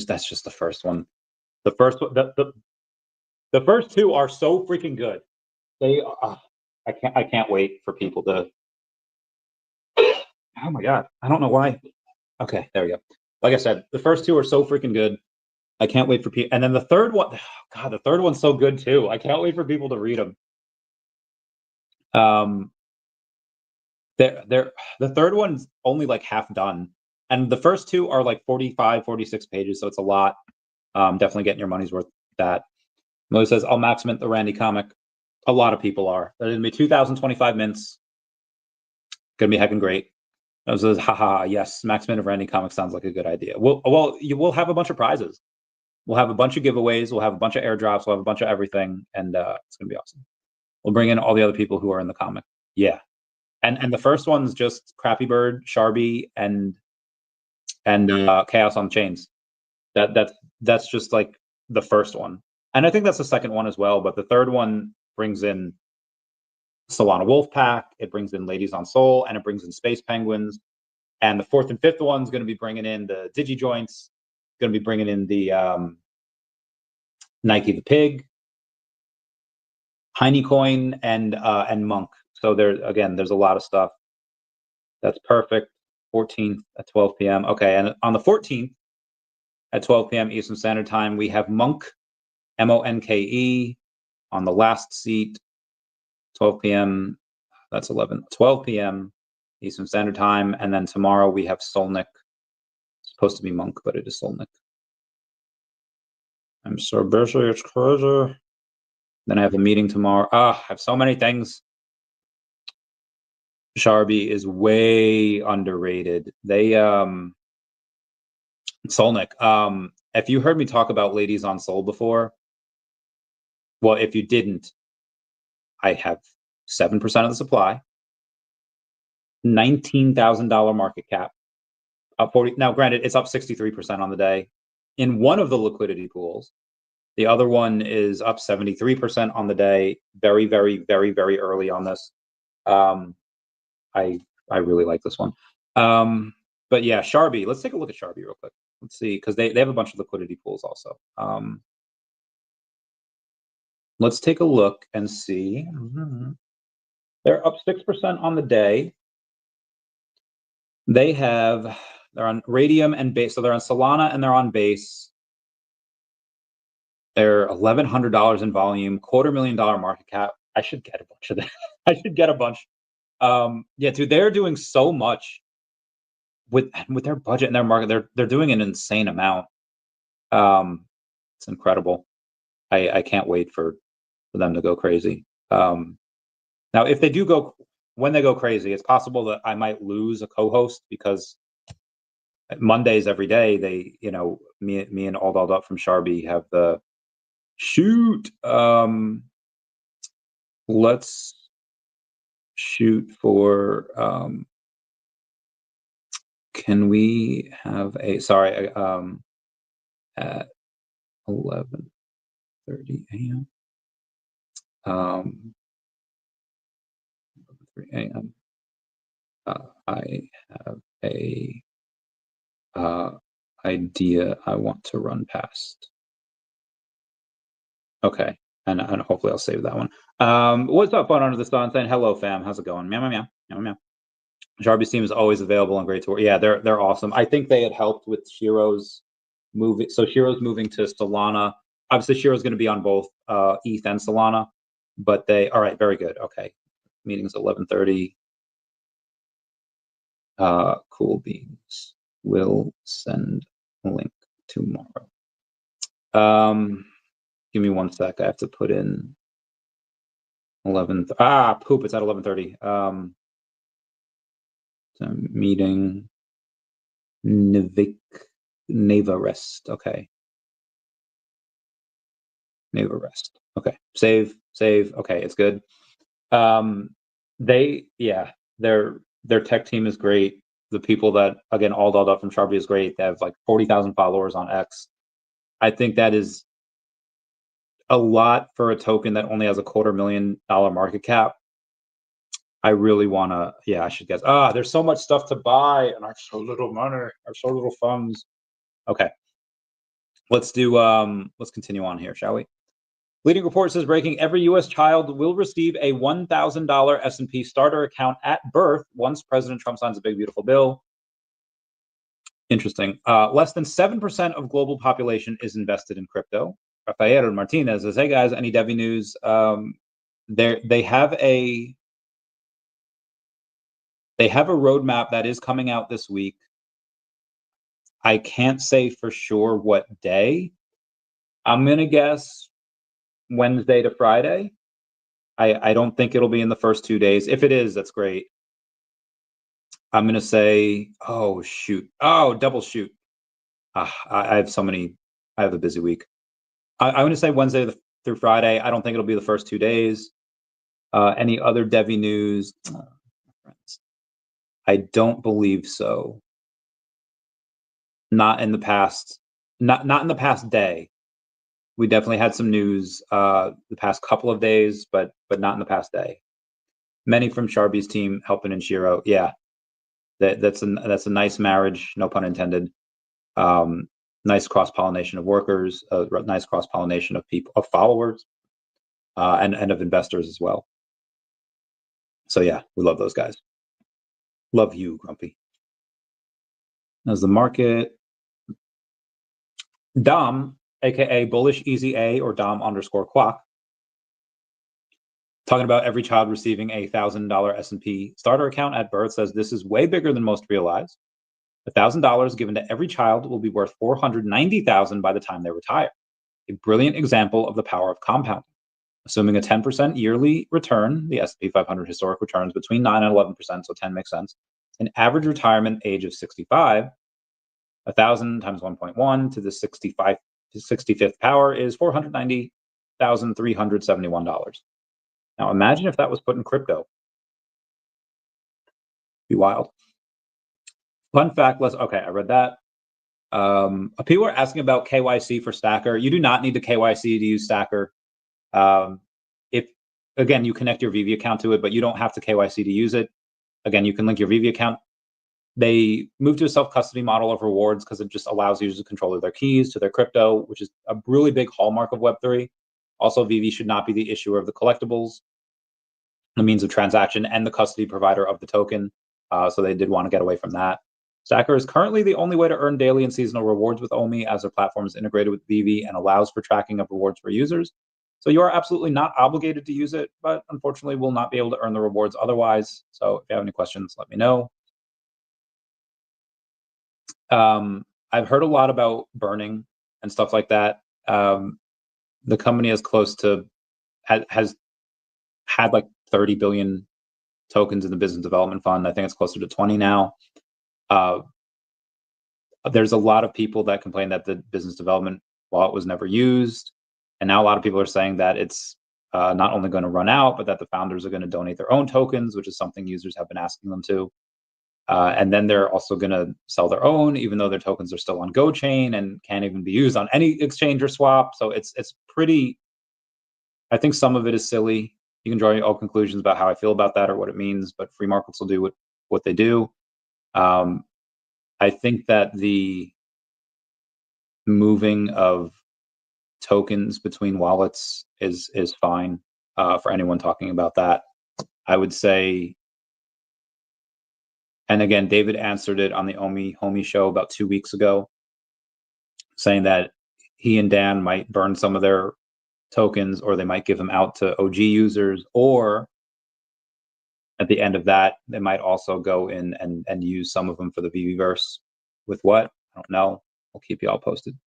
that's just the first one. The first one, the first two are so freaking good. They I can't wait for people to. Oh my god, I don't know why. Okay, there we go. Like I said, the first two are so freaking good. I can't wait for people. And then the third one, oh god, the third one's so good too. I can't wait for people to read them. The third one's only like half done, and the first two are like 45, 46 pages, so it's a lot. Definitely getting your money's worth with that. Mo says, I'll max mint the Randy comic. A lot of people are. There's gonna be 2,025 mints. Gonna be heckin' great. Mo says, haha, yes, max mint of Randy comic sounds like a good idea. You will have a bunch of prizes. We'll have a bunch of giveaways. We'll have a bunch of airdrops. We'll have a bunch of everything, and it's gonna be awesome. We'll bring in all the other people who are in the comic. Yeah. And the first one's just Crappy Bird, Sharby, and Chaos on Chains. That's just like the first one, and I think that's the second one as well. But the third one brings in Solana Wolfpack, it brings in Ladies on Soul, and it brings in Space Penguins. And the fourth and fifth one's going to be bringing in the Digi Joints, going to be bringing in the Nike the Pig, Heinecoin, and Monk. So there's a lot of stuff. That's perfect. 14th at 12 p.m. Okay, and on the 14th at 12 p.m. Eastern Standard Time, we have Monk, Monke, on the last seat. 12 p.m. That's 12 p.m. Eastern Standard Time, and then tomorrow we have Solnik. It's supposed to be Monk, but it is Solnik. I'm so busy, it's crazy. Then I have a meeting tomorrow. I have so many things. Sharby is way underrated. They Solnik. If you heard me talk about Ladies on Soul before, well, if you didn't, I have 7% of the supply, $19,000 market cap, up 40. Now, granted, it's up 63% on the day in one of the liquidity pools. The other one is up 73% on the day. Very, very, very, very early on this. I really like this one. But yeah, Sharby. Let's take a look at Sharby real quick. Let's see, because they have a bunch of liquidity pools also. Let's take a look and see. They're up 6% on the day. They're on Radium and Base, so they're on Solana and they're on Base. They're $1,100 in volume, $250,000 market cap. I should get a bunch of that. I should get a bunch. Yeah, dude, they're doing so much with their budget and their market. They're doing an insane amount. It's incredible. I can't wait for them to go crazy. Now, if they do when they go crazy, it's possible that I might lose a co-host because Mondays every day me and All Dolled Up from Sharby have the shoot. let's shoot for, can we have a, sorry, at 11:30 a.m. 3 a.m. I have a idea I want to run past. Okay, and hopefully I'll save that one. What's up, fun under the sun? Saying hello, fam. How's it going? Meow, meow, meow, meow, meow. Sharpie's team is always available and great to work. Yeah, they're awesome. I think they had helped with Shiro's moving. So Shiro's moving to Solana. Obviously, Shiro's going to be on both ETH and Solana, but they, all right, very good. Okay, meeting's 11:30. Cool beans. We'll send a link tomorrow. Give me 1 sec. I have to put in 11. Poop. It's at 11:30. Meeting. Neva rest. Okay. Neva rest. Okay. Save. Okay, it's good. Their tech team is great. The people that, again, all dolled up from Sharpie is great. They have like 40,000 followers on X. I think that is a lot for a token that only has a $250,000 market cap. I really want to, yeah, I should guess. There's so much stuff to buy and I have so little money, I have so little funds. Okay. Let's continue on here, shall we? Leading report says breaking, every U.S. child will receive a $1,000 S&P starter account at birth once President Trump signs a big, beautiful bill. Interesting. Less than 7% of global population is invested in crypto. Rafael Martinez says, hey guys, any Devi news? They have a roadmap that is coming out this week. I can't say for sure what day. I'm going to guess Wednesday to Friday. I don't think it'll be in the first 2 days. If it is, that's great. I'm going to say, oh, shoot. Oh, double shoot. I have so many. I have a busy week. I'm going to say Wednesday through Friday. I don't think it'll be the first 2 days. Any other Devi news? I don't believe so. Not in the past. Not in the past day. We definitely had some news the past couple of days, but not in the past day. Many from Sharpie's team helping in Shiro. Yeah, that's a nice marriage, no pun intended. Nice cross-pollination of workers, nice cross-pollination of people, of followers, and of investors as well. So yeah, we love those guys. Love you, Grumpy. As the market, Dom, aka Bullish Easy A or Dom _ Quack, talking about every child receiving a $1,000 S&P starter account at birth, says this is way bigger than most realize. $1,000 given to every child will be worth $490,000 by the time they retire. A brilliant example of the power of compounding. Assuming a 10% yearly return, the S&P 500 historic returns between 9 and 11%, so 10 makes sense. An average retirement age of 65, 1,000 times 1.1 to the 65th power is $490,371. Now imagine if that was put in crypto. Be wild. Fun fact, okay, I read that. People are asking about KYC for Stacker. You do not need the KYC to use Stacker. If, again, you connect your VeVe account to it, but you don't have to KYC to use it. Again, you can link your VeVe account. They moved to a self-custody model of rewards because it just allows users to control their keys to their crypto, which is a really big hallmark of Web3. Also, VeVe should not be the issuer of the collectibles, the means of transaction, and the custody provider of the token. So they did want to get away from that. Stacker is currently the only way to earn daily and seasonal rewards with OMI, as their platform is integrated with VeVe and allows for tracking of rewards for users. So you are absolutely not obligated to use it, but unfortunately will not be able to earn the rewards otherwise. So if you have any questions, let me know. I've heard a lot about burning and stuff like that. The company is close to, has had like 30 billion tokens in the business development fund. I think it's closer to 20 now. There's a lot of people that complain that the business development wallet was never used. And now a lot of people are saying that it's not only going to run out, but that the founders are going to donate their own tokens, which is something users have been asking them to. And then they're also going to sell their own, even though their tokens are still on Go chain and can't even be used on any exchange or swap. So it's pretty, I think some of it is silly. You can draw your own conclusions about how I feel about that or what it means, but free markets will do what they do. I think that the moving of tokens between wallets is fine for anyone talking about that. I would say, and again, David answered it on the OMI show about 2 weeks ago, saying that he and Dan might burn some of their tokens, or they might give them out to OG users, or at the end of that, they might also go in and use some of them for the VeVeverse. With what? I don't know. I'll keep you all posted.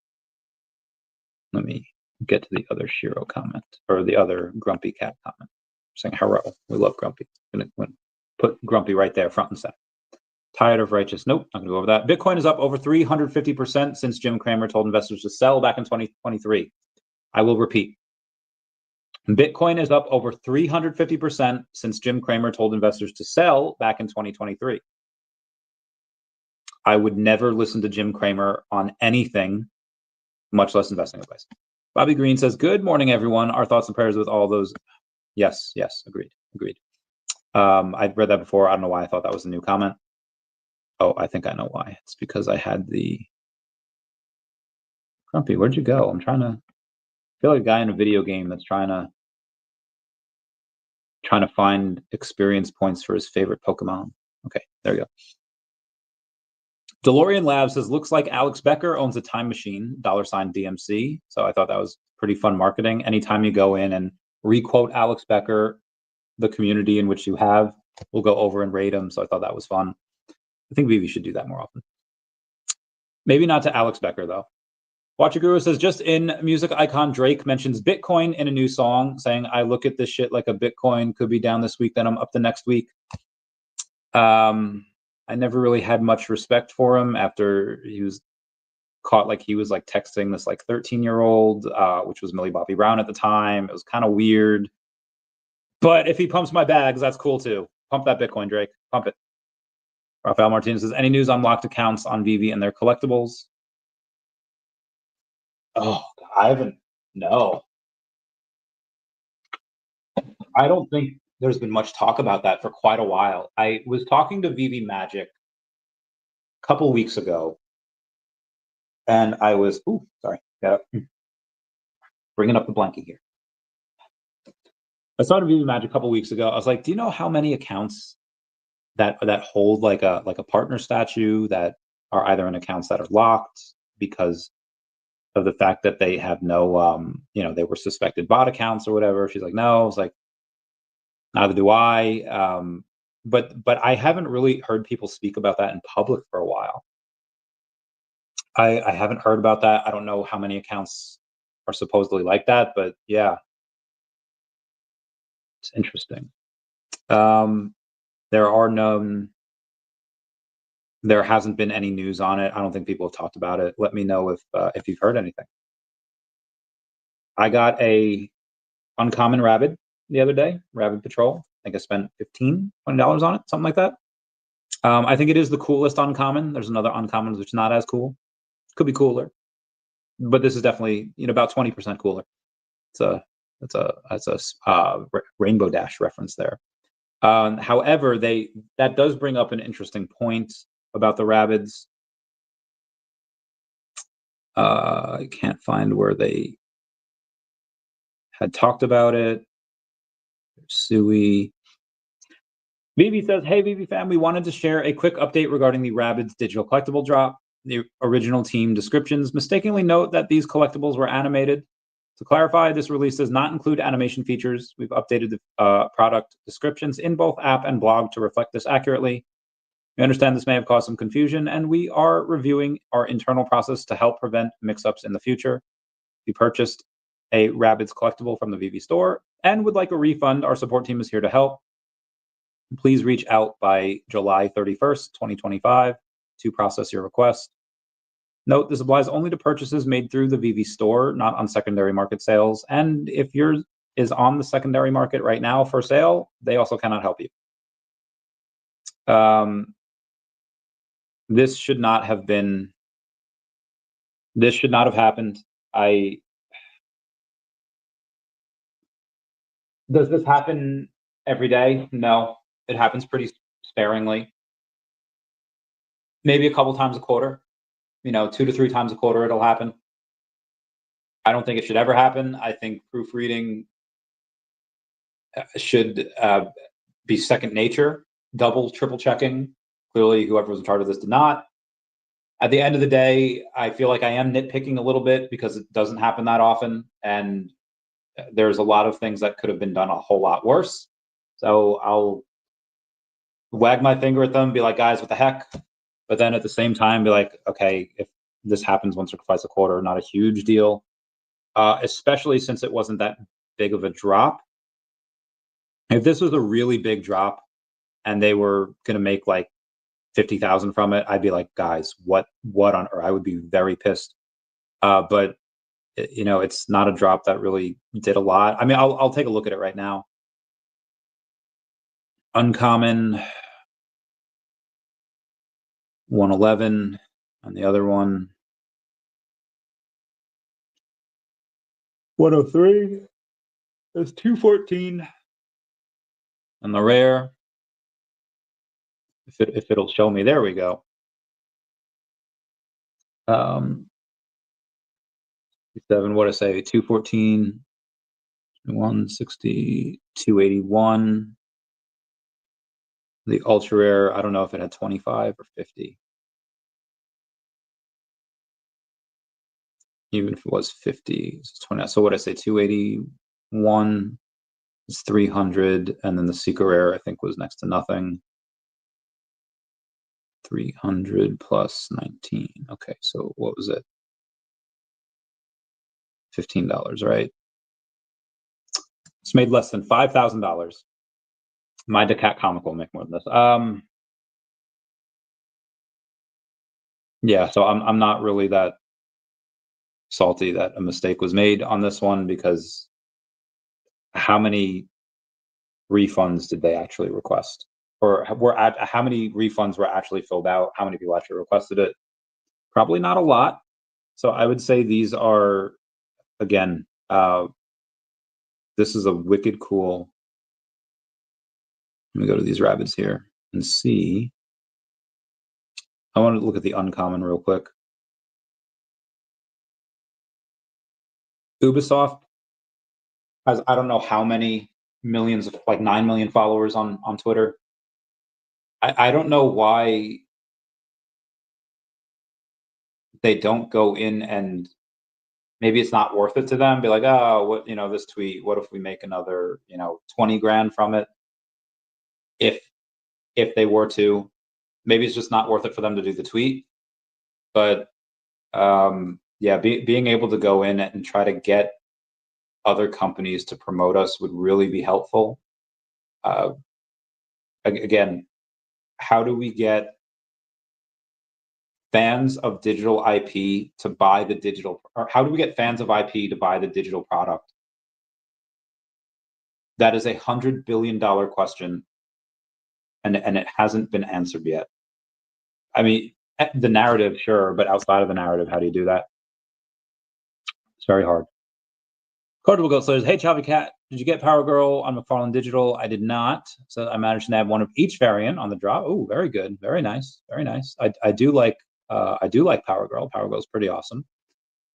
Let me get to the other Shiro comment, or the other Grumpy Cat comment, saying, "Hello, we love Grumpy." I'm gonna put Grumpy right there, front and center. Tired of righteous. Nope, not gonna go over that. Bitcoin is up over 350% since Jim Cramer told investors to sell back in 2023. I will repeat. Bitcoin is up over 350% since Jim Cramer told investors to sell back in 2023. I would never listen to Jim Cramer on anything, much less investing advice. Bobby Green says, "Good morning, everyone. Our thoughts and prayers with all those." Yes, agreed. I've read that before. I don't know why I thought that was a new comment. Oh, I think I know why. It's because I had the Grumpy. Where'd you go? I'm trying to feel like a guy in a video game that's trying to find experience points for his favorite Pokemon. Okay, there you go. Delorean Labs says, "Looks like Alex Becker owns a time machine, $DMC. So I thought that was pretty fun marketing. Anytime you go in and requote Alex Becker, the community in which you have will go over and rate him. So I thought that was fun. I think VeVe should do that more often. Maybe not to Alex Becker, though. Watcher Guru says, "Just in, music icon Drake mentions Bitcoin in a new song, saying, I look at this shit like a Bitcoin could be down this week, then I'm up the next week." I never really had much respect for him after he was caught, like he was like texting this like 13-year-old, which was Millie Bobby Brown at the time. It was kind of weird. But if he pumps my bags, that's cool too. Pump that Bitcoin, Drake. Pump it. Rafael Martinez says, "Any news on locked accounts on VeVe and their collectibles?" Oh, I haven't. No. I don't think there's been much talk about that for quite a while. I was talking to VeVe Magic a couple weeks ago, and I was, bringing up the blanket here. I started VeVe Magic a couple weeks ago. I was like, do you know how many accounts that hold like a partner statue that are either in accounts that are locked because of the fact that they have no, they were suspected bot accounts or whatever? She's like, no. I was like, neither do I. But I haven't really heard people speak about that in public for a while. I haven't heard about that. I don't know how many accounts are supposedly like that, but yeah, it's interesting. There hasn't been any news on it. I don't think people have talked about it. Let me know if you've heard anything. I got a uncommon Rabbid the other day, Rabbid Patrol. I think I spent $15, $20 on it, something like that. I think it is the coolest uncommon. There's another uncommon which is not as cool. Could be cooler, but this is definitely about 20% cooler. It's a Rainbow Dash reference there. However, that does bring up an interesting point about the Rabbids. I can't find where they had talked about it. Sui. VeVe says, "Hey, VeVe fam, we wanted to share a quick update regarding the Rabbids digital collectible drop. The original team descriptions mistakenly note that these collectibles were animated. To clarify, this release does not include animation features. We've updated the product descriptions in both app and blog to reflect this accurately. We understand this may have caused some confusion, and we are reviewing our internal process to help prevent mix-ups in the future. If you purchased a Rabbids collectible from the VeVe store and would like a refund, our support team is here to help. Please reach out by July 31st, 2025 to process your request. Note, this applies only to purchases made through the VeVe store, not on secondary market sales. And if is on the secondary market right now for sale, they also cannot help you. This should not have been. This should not have happened. Does this happen every day? No, it happens pretty sparingly. Maybe a couple times a quarter. 2 to 3 times a quarter it'll happen. I don't think it should ever happen. I think proofreading should be second nature, double, triple checking. Clearly, whoever was in charge of this did not. At the end of the day, I feel like I am nitpicking a little bit because it doesn't happen that often, and there's a lot of things that could have been done a whole lot worse. So I'll wag my finger at them, be like, guys, what the heck? But then at the same time, be like, okay, if this happens once or twice a quarter, not a huge deal, especially since it wasn't that big of a drop. If this was a really big drop and they were going to make like 50,000 from it, I'd be like, guys, what on earth? I would be very pissed. But it's not a drop that really did a lot. I mean, I'll take a look at it right now. Uncommon 111, and the other one 103. There's 214, and the rare. If it'll show me, there we go. 7, what I say, 214, 160, 281. The ultra rare, I don't know if it had 25 or 50. Even if it was 50, it's 20. So what I say, 281 is 300, and then the secret rare I think was next to nothing. 300 plus 19. Okay, so what was it? $15, right? It's made less than $5,000. My daCAT comic will make more than this. Yeah, so I'm not really that salty that a mistake was made on this one, because how many refunds did they actually request? Or how many refunds were actually filled out? How many people actually requested it? Probably not a lot. So I would say these are, again, this is a wicked cool. Let me go to these Rabbids here and see. I want to look at the uncommon real quick. Ubisoft has, I don't know how many millions, of like 9 million followers on Twitter. I don't know why they don't go in, and maybe it's not worth it to them. Be like, oh, what, this tweet, what if we make another, 20 grand from it? If they were to, maybe it's just not worth it for them to do the tweet. But yeah, being able to go in and try to get other companies to promote us would really be helpful. Again, how do we get fans of digital IP to buy the digital, or how do we get fans of IP to buy the digital product? That is $100 billion question, and it hasn't been answered yet. I mean, the narrative, sure, but outside of the narrative, how do you do that? It's very hard. Collectible Goat says, hey, Chavez Cat, did you get Power Girl on McFarlane Digital? I did not. So I managed to nab one of each variant on the drop. Oh, very good. Very nice. Very nice. I do like Power Girl. Power Girl's pretty awesome.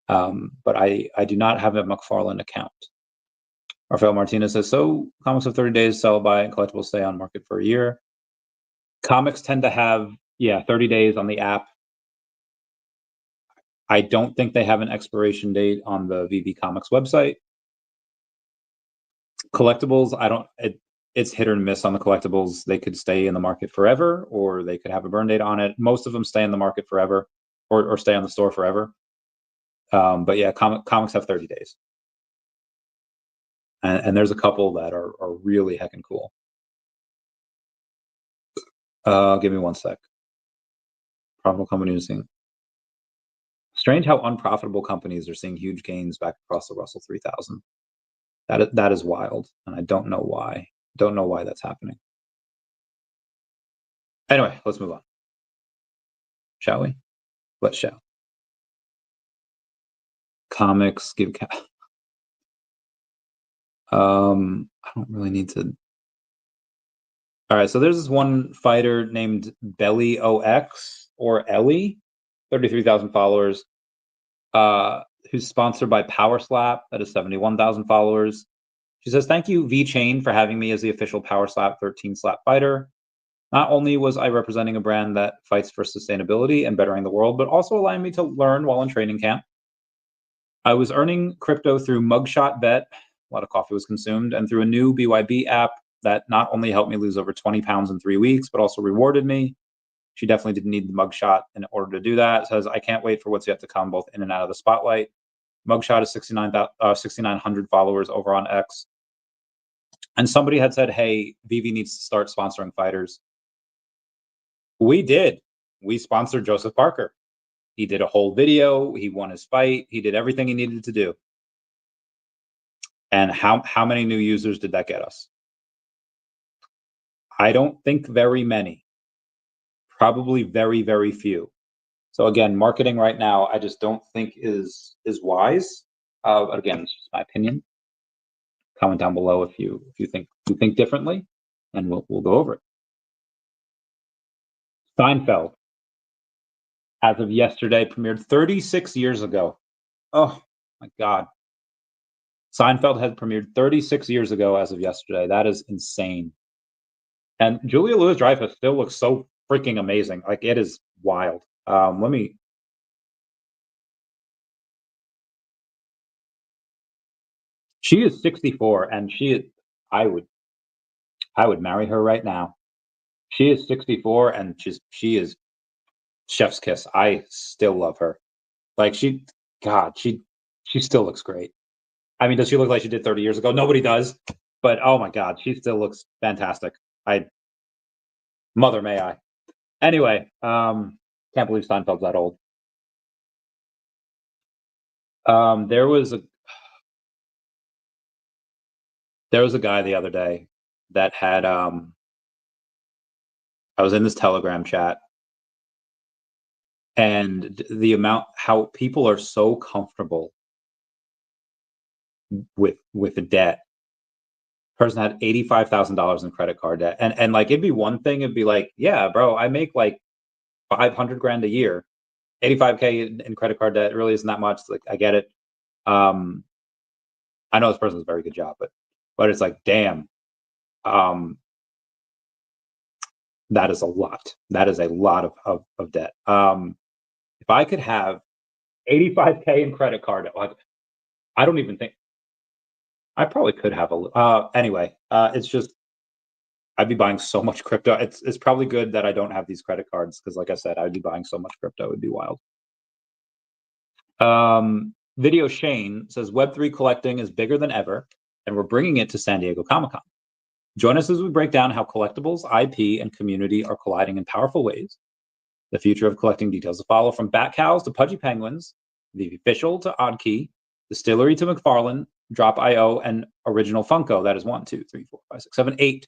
But I do not have a McFarlane account. Rafael Martinez says, so comics of 30 days, sell by, and collectibles stay on market for a year. Comics tend to have, 30 days on the app. I don't think they have an expiration date on the VeVe Comics website. Collectibles, it's hit or miss on the collectibles. They could stay in the market forever, or they could have a burn date on it. Most of them stay in the market forever, or stay on the store forever. But yeah, comics have 30 days. And there's a couple that are really heckin' cool. Give me one sec. Profitable companies seeing. Strange how unprofitable companies are seeing huge gains back across the Russell 3000. That is wild, and I don't know why. Don't know why that's happening. Anyway, let's move on. Shall we? Let's shall. Comics give I don't really need to. All right, so there's this one fighter named Belly OX or Ellie, 33,000 followers, who's sponsored by Power Slap, that is 71,000 followers. She says, "Thank you, VeChain, for having me as the official Power Slap 13 slap fighter. Not only was I representing a brand that fights for sustainability and bettering the world, but also allowing me to learn while in training camp. I was earning crypto through Mugshot Bet, a lot of coffee was consumed, and through a new BYB app that not only helped me lose over 20 pounds in 3 weeks, but also rewarded me." She definitely didn't need the mugshot in order to do that. It says, "I can't wait for what's yet to come, both in and out of the spotlight." Mugshot is 6,900 followers over on X. And somebody had said, "Hey, VeVe needs to start sponsoring fighters." We did. We sponsored Joseph Parker. He did a whole video. He won his fight. He did everything he needed to do. And how many new users did that get us? I don't think very many. Probably very, very few. So again, marketing right now, I just don't think is wise. Again, it's just my opinion. Comment down below if you think differently, and we'll go over it. Seinfeld, as of yesterday, premiered 36 years ago. Oh my God. Seinfeld had premiered 36 years ago as of yesterday. That is insane. And Julia Louis-Dreyfus still looks so freaking amazing. Like, it is wild. She is 64, and I would marry her right now. She is 64, and she is chef's kiss. I still love her. Like, she still looks great. I mean, does she look like she did 30 years ago? Nobody does. But oh my God, she still looks fantastic. Mother may I. Anyway, can't believe Seinfeld's that old. There was a guy the other day that had I was in this Telegram chat, and the amount how people are so comfortable with the debt. Person had $85,000 in credit card debt, and like, it'd be one thing, it'd be like, yeah, bro, I make like 500 grand a year. 85K in credit card debt really isn't that much. Like, I get it. I know this person does a very good job, but it's like, damn, that is a lot. That is a lot of debt. If I could have 85K in credit card, like, I don't even think I probably could have anyway, it's just, I'd be buying so much crypto. It's probably good that I don't have these credit cards, because like I said, I'd be buying so much crypto. It'd be wild. Video Shane says, Web3 collecting is bigger than ever, and we're bringing it to San Diego Comic-Con. Join us as we break down how collectibles, IP, and community are colliding in powerful ways. The future of collecting details to follow, from bat cows to pudgy penguins, the official to Oddkey, Distillery to McFarlane, Drop.io, and Original Funko. That is 1, 2, 3, 4, 5, 6, 7, 8.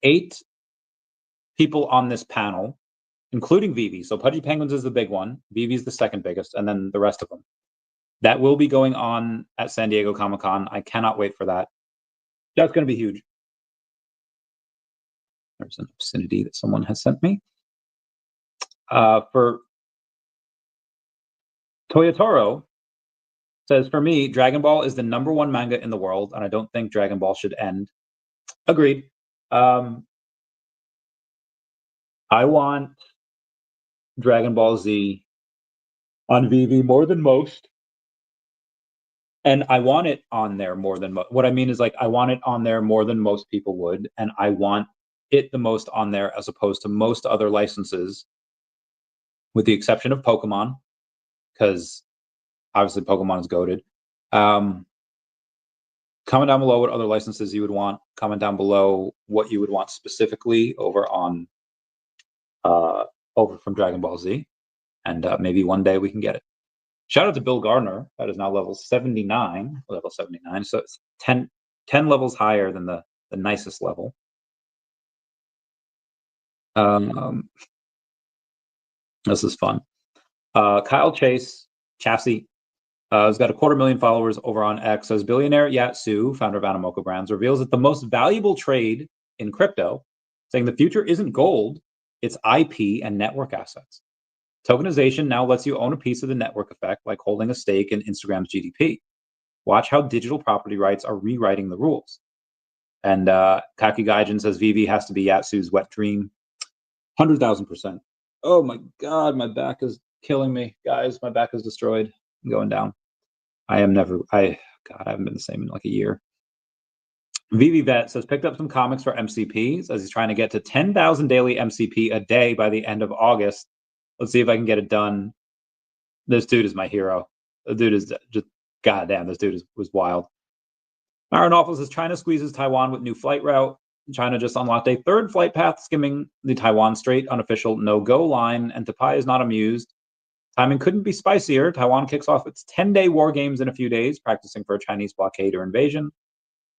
8 people on this panel, including VeVe. So Pudgy Penguins is the big one. VeVe is the second biggest, and then the rest of them. That will be going on at San Diego Comic-Con. I cannot wait for that. That's going to be huge. There's an obscenity that someone has sent me. For Toyotoro says, for me, Dragon Ball is the #1 manga in the world, and I don't think Dragon Ball should end. Agreed. I want Dragon Ball Z on VeVe more than most. And I want it on there more than what I mean is, like, I want it on there more than most people would, and I want it the most on there as opposed to most other licenses, with the exception of Pokemon, because obviously Pokemon is goated. Comment down below what other licenses you would want. Comment down below what you would want specifically over on over from Dragon Ball Z, and maybe one day we can get it. Shout out to Bill Gardner. That is now level 79. Level 79. So it's 10 levels higher than the nicest level. This is fun. Kyle Chassis, has got 250,000 followers over on X. Says billionaire Yatsu, founder of Animoca Brands, reveals that the most valuable trade in crypto, saying the future isn't gold, it's IP and network assets. Tokenization now lets you own a piece of the network effect, like holding a stake in Instagram's GDP. Watch how digital property rights are rewriting the rules. And Kaki Gaijin says VeVe has to be Yatsu's wet dream. 100,000%. Oh my God, my back is killing me, guys. My back is destroyed. I'm going down. I haven't been the same in like a year. VeVe Vet says picked up some comics for MCPs as he's trying to get to 10,000 daily MCP a day by the end of August. Let's see if I can get it done. This dude is my hero. The dude is just, goddamn, this dude was wild. Aaron Awful says China squeezes Taiwan with new flight route. China just unlocked a third flight path skimming the Taiwan Strait unofficial no-go line, and Tapai is not amused. Timing couldn't be spicier. Taiwan kicks off its 10-day war games in a few days, practicing for a Chinese blockade or invasion.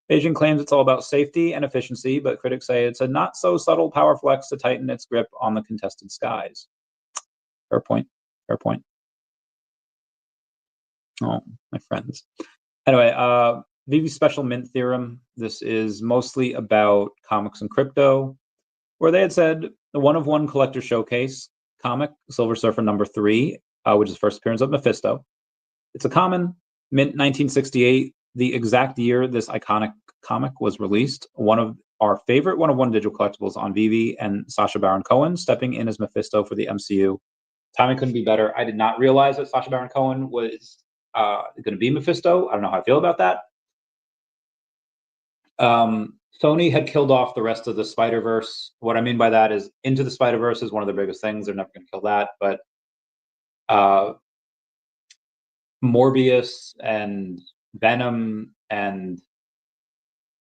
Beijing claims it's all about safety and efficiency, but critics say it's a not-so-subtle power flex to tighten its grip on the contested skies. Fair point. Fair point. Oh, my friends. Anyway, VeVe Special Mint Theorem. This is mostly about comics and crypto, where they had said the one-of-one collector showcase comic, Silver Surfer #3, which is the first appearance of Mephisto. It's a common, mint 1968, the exact year this iconic comic was released. One of our favorite one-of-one digital collectibles on VeVe, and Sacha Baron Cohen stepping in as Mephisto for the MCU. Timing couldn't be better. I did not realize that Sacha Baron Cohen was going to be Mephisto. I don't know how I feel about that. Sony had killed off the rest of the Spider-Verse. What I mean by that is Into the Spider-Verse is one of their biggest things. They're never going to kill that. But Morbius and Venom and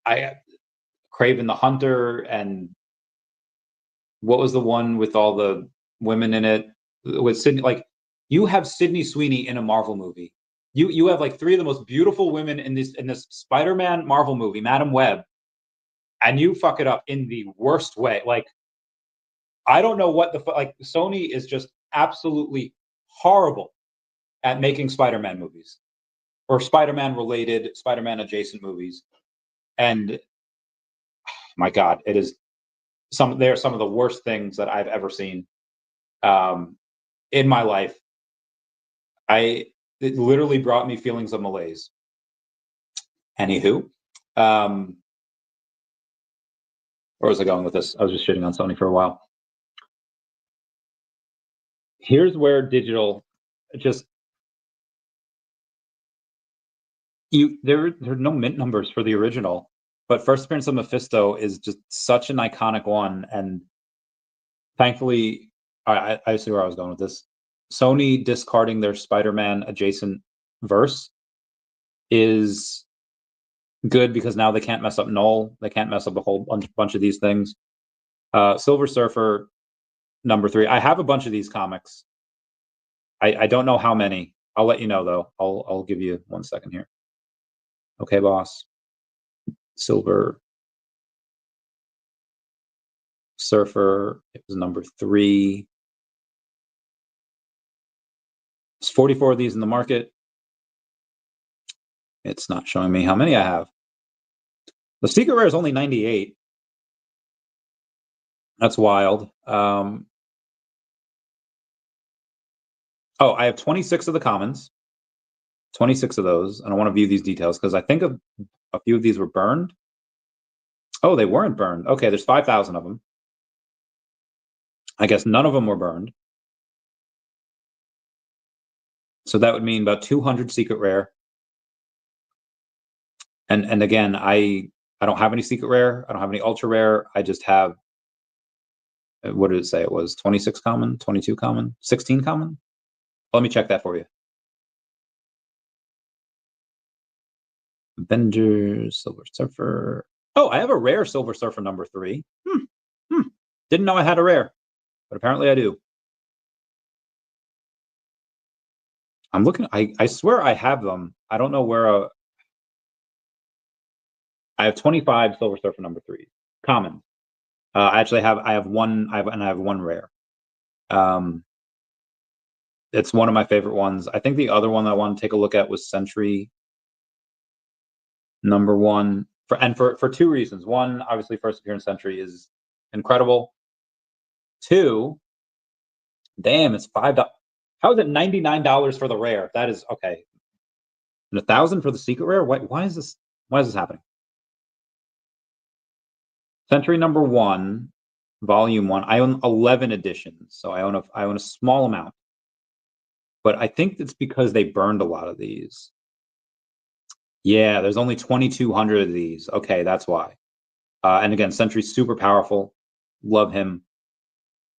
Kraven the Hunter, and what was the one with all the women in it? With Sydney, like, you have Sydney Sweeney in a Marvel movie. You have like 3 of the most beautiful women in this Spider-Man Marvel movie, Madam Web, and you fuck it up in the worst way. Like, I don't know what like Sony is just absolutely horrible at making Spider-Man movies or Spider-Man related, Spider-Man adjacent movies. And my God, it is they're some of the worst things that I've ever seen in my life. It literally brought me feelings of malaise. Anywho, where was I going with this? I was just shitting on Sony for a while. Here's where digital just there are no mint numbers for the original, but first appearance of Mephisto is just such an iconic one, and thankfully, I see where I was going with this. Sony discarding their Spider-Man adjacent verse is good because now they can't mess up Null. They can't mess up a whole bunch of these things. Silver Surfer #3. I have a bunch of these comics. I don't know how many. I'll let you know though. I'll give you 1 second here. Okay, boss. Silver Surfer. It was #3. There's 44 of these in the market. It's not showing me how many I have. The secret rare is only 98. That's wild. Oh, I have 26 of the commons. 26 of those. And I want to view these details because I think a few of these were burned. Oh, they weren't burned. Okay, there's 5,000 of them. I guess none of them were burned. So that would mean about 200 secret rare. And again, I don't have any secret rare. I don't have any ultra rare. I just have, what did it say? It was 26 common, 22 common, 16 common. Let me check that for you. Avengers, Silver Surfer. Oh, I have a rare Silver Surfer #3. Didn't know I had a rare, but apparently I do. I'm looking. I swear I have them. I don't know where. I have 25 Silver Surfer number 3 common. I have one. I have one rare. It's one of my favorite ones. I think the other one that I want to take a look at was Century number 1 for 2 reasons. One, obviously, first appearance Century is incredible. 2, damn, it's $5. How is it $99 for the rare? That is okay. And $1,000 for the secret rare? Why is this? Why is this happening? Century number 1, volume 1. I own 11 editions, so I own a small amount. But I think it's because they burned a lot of these. Yeah, there's only 2,200 of these. Okay, that's why. And again, Century's super powerful. Love him.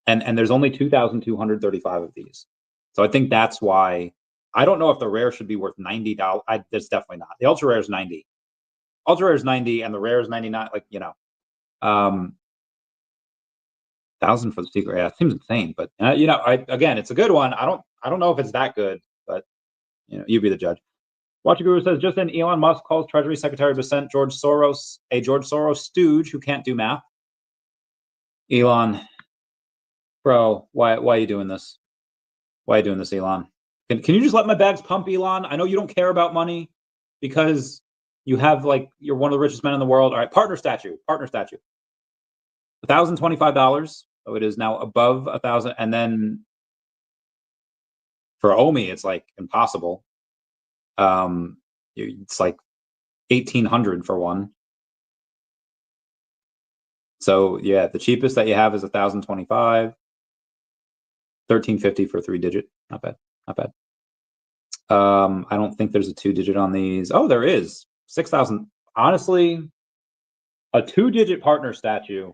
And there's only 2,235 of these. So I think that's why. I don't know if the rare should be worth $90. That's definitely not. The ultra rare is 90. Ultra rare is 90, and the rare is 99. Like, you know, 1,000 for the secret. Yeah, it seems insane. But you know, again, it's a good one. I don't know if it's that good, but you know, you be the judge. Watcher Guru says, just in, Elon Musk calls Treasury Secretary of Dissent George Soros a George Soros stooge who can't do math. Elon, bro, why are you doing this? Why are you doing this, Elon? Can you just let my bags pump, Elon? I know you don't care about money because you have, like, you're one of the richest men in the world. All right, partner statue. $1,025. So it is now above 1,000. And then for OMI, it's like impossible. It's like 1,800 for one. So yeah, the cheapest that you have is 1,025. 1,350 for 3-digit. Not bad. Not bad. I don't think there's a 2-digit on these. Oh, there is. 6,000. Honestly, a 2-digit partner statue.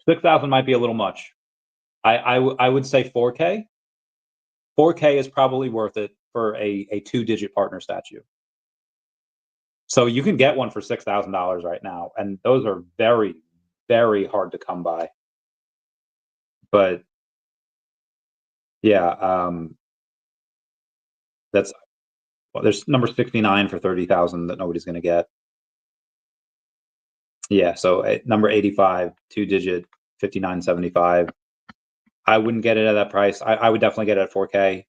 6,000 might be a little much. I would say 4K. 4K is probably worth it for a 2-digit partner statue. So you can get one for $6,000 right now, and those are very, very hard to come by. But yeah, that's, well, there's number 69 for 30,000 that nobody's going to get. Yeah, so number 85, 2-digit, 59.75. I wouldn't get it at that price. I would definitely get it at 4K. I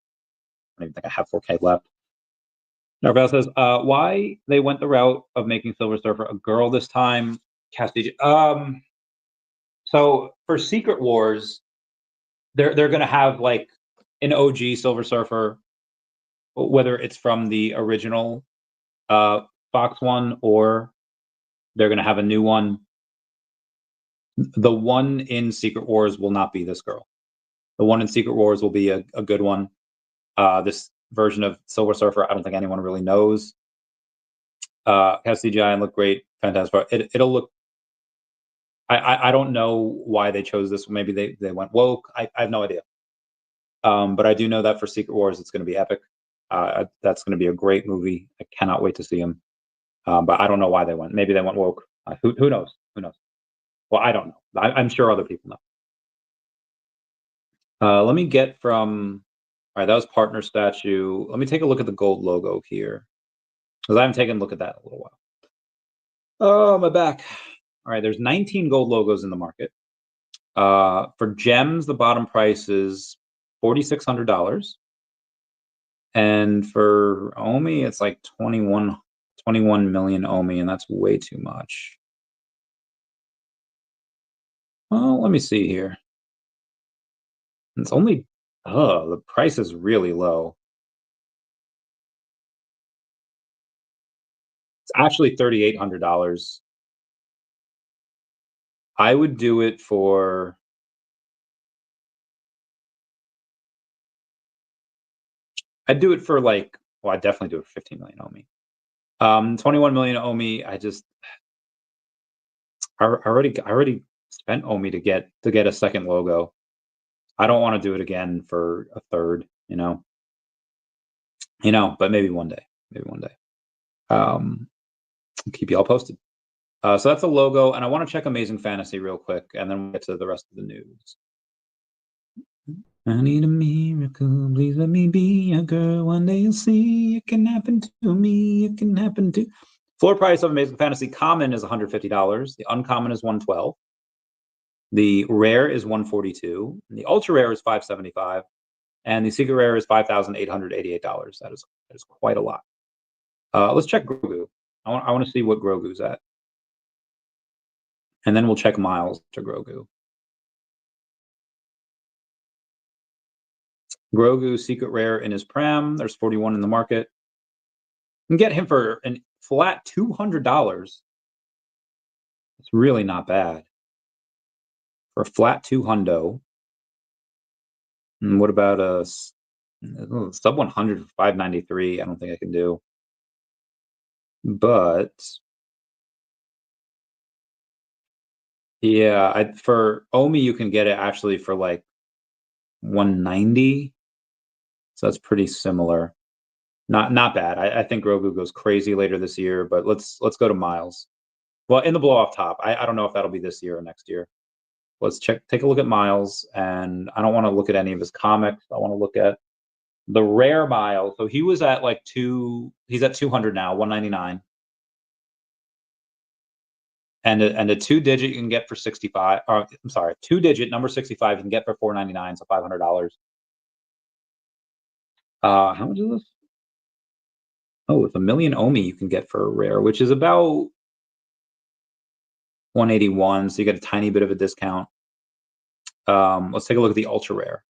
don't even think I have 4K left. Narvel says, why they went the route of making Silver Surfer a girl this time? Castige. So for Secret Wars, they're going to have like an OG Silver Surfer, whether it's from the original Fox one or they're going to have a new one. The one in Secret Wars will not be this girl. The one in Secret Wars will be a good one. This version of Silver Surfer, I don't think anyone really knows. Has CGI and look great, fantastic. It'll look. I don't know why they chose this. Maybe they went woke. I have no idea. But I do know that for Secret Wars, it's going to be epic. That's going to be a great movie. I cannot wait to see him. But I don't know why they went. Maybe they went woke. Who knows? Who knows? Well, I don't know. I'm sure other people know. Let me get from. All right, that was partner statue. Let me take a look at the gold logo here, because I haven't taken a look at that in a little while. Oh, my back. All right, there's 19 gold logos in the market. For gems, the bottom price is $4,600. And for OMI, it's like 21 million OMI, and that's way too much. Well, let me see here. It's only, the price is really low. It's actually $3,800. I would do it for, I'd do it for like, well, I'd definitely do it for 15 million OMI. 21 million OMI, I already spent OMI to get a second logo. I don't want to do it again for a third, you know, but maybe one day. I'll keep you all posted. So that's a logo, and I want to check Amazing Fantasy real quick, and then we'll get to the rest of the news. I need a miracle, please let me be a girl. One day you'll see it can happen to me. It can happen to. Floor price of Amazing Fantasy common is $150. The uncommon is $112. The rare is $142. And the ultra rare is $575. And the secret rare is $5,888. That is quite a lot. Let's check Grogu. I want to see what Grogu's at. And then we'll check Miles to Grogu. Grogu secret rare in his pram. There's 41 in the market. You can get him for a flat $200. It's really not bad. For a flat $200. And what about a sub 100 for $593? I don't think I can do. But yeah, for OMI you can get it actually for like 190. So that's pretty similar. Not bad. I think Grogu goes crazy later this year, but let's go to Miles. Well, in the blow off top. I don't know if that'll be this year or next year. Let's take a look at Miles, and I don't want to look at any of his comics. I want to look at the rare Miles. So he was at like he's at 200 now, 199. And a 2-digit you can get for 65. Or I'm sorry, 2-digit number 65 you can get for $499, so $500. How much is this? Oh, it's 1 million OMI you can get for a rare, which is about 181. So you get a tiny bit of a discount. Let's take a look at the ultra rare.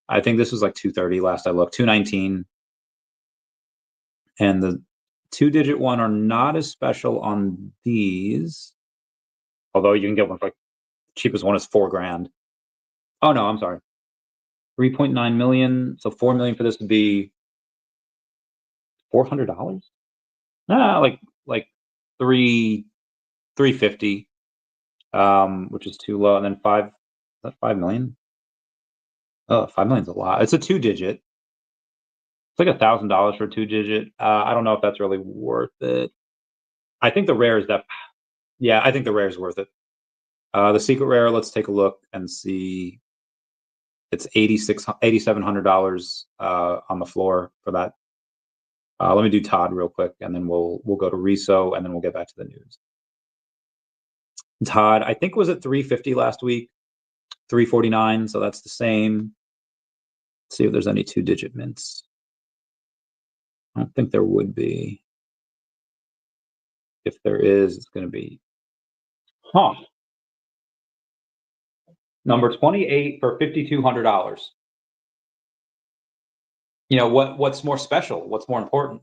I think this was like 230 last I looked, 219. And the 2-digit one are not as special on these. Although you can get one for like the cheapest one is $4,000. Oh no, I'm sorry. 3.9 million. So 4 million for this would be $400. Like 350. Which is too low. And then 5 million. Oh, 5 million's a lot. It's a 2-digit. It's like $1,000 for a 2-digit. I don't know if that's really worth it. I think the rare is that. Yeah, I think the rare is worth it. The secret rare, let's take a look and see. It's $8,700 on the floor for that. Let me do Todd real quick, and then we'll go to Riso, and then we'll get back to the news. Todd, I think was at 350 last week, 349. So that's the same. Let's see if there's any 2-digit mints. I don't think there would be. If there is, it's going to be. Number 28 for $5,200. You know what's more special? What's more important?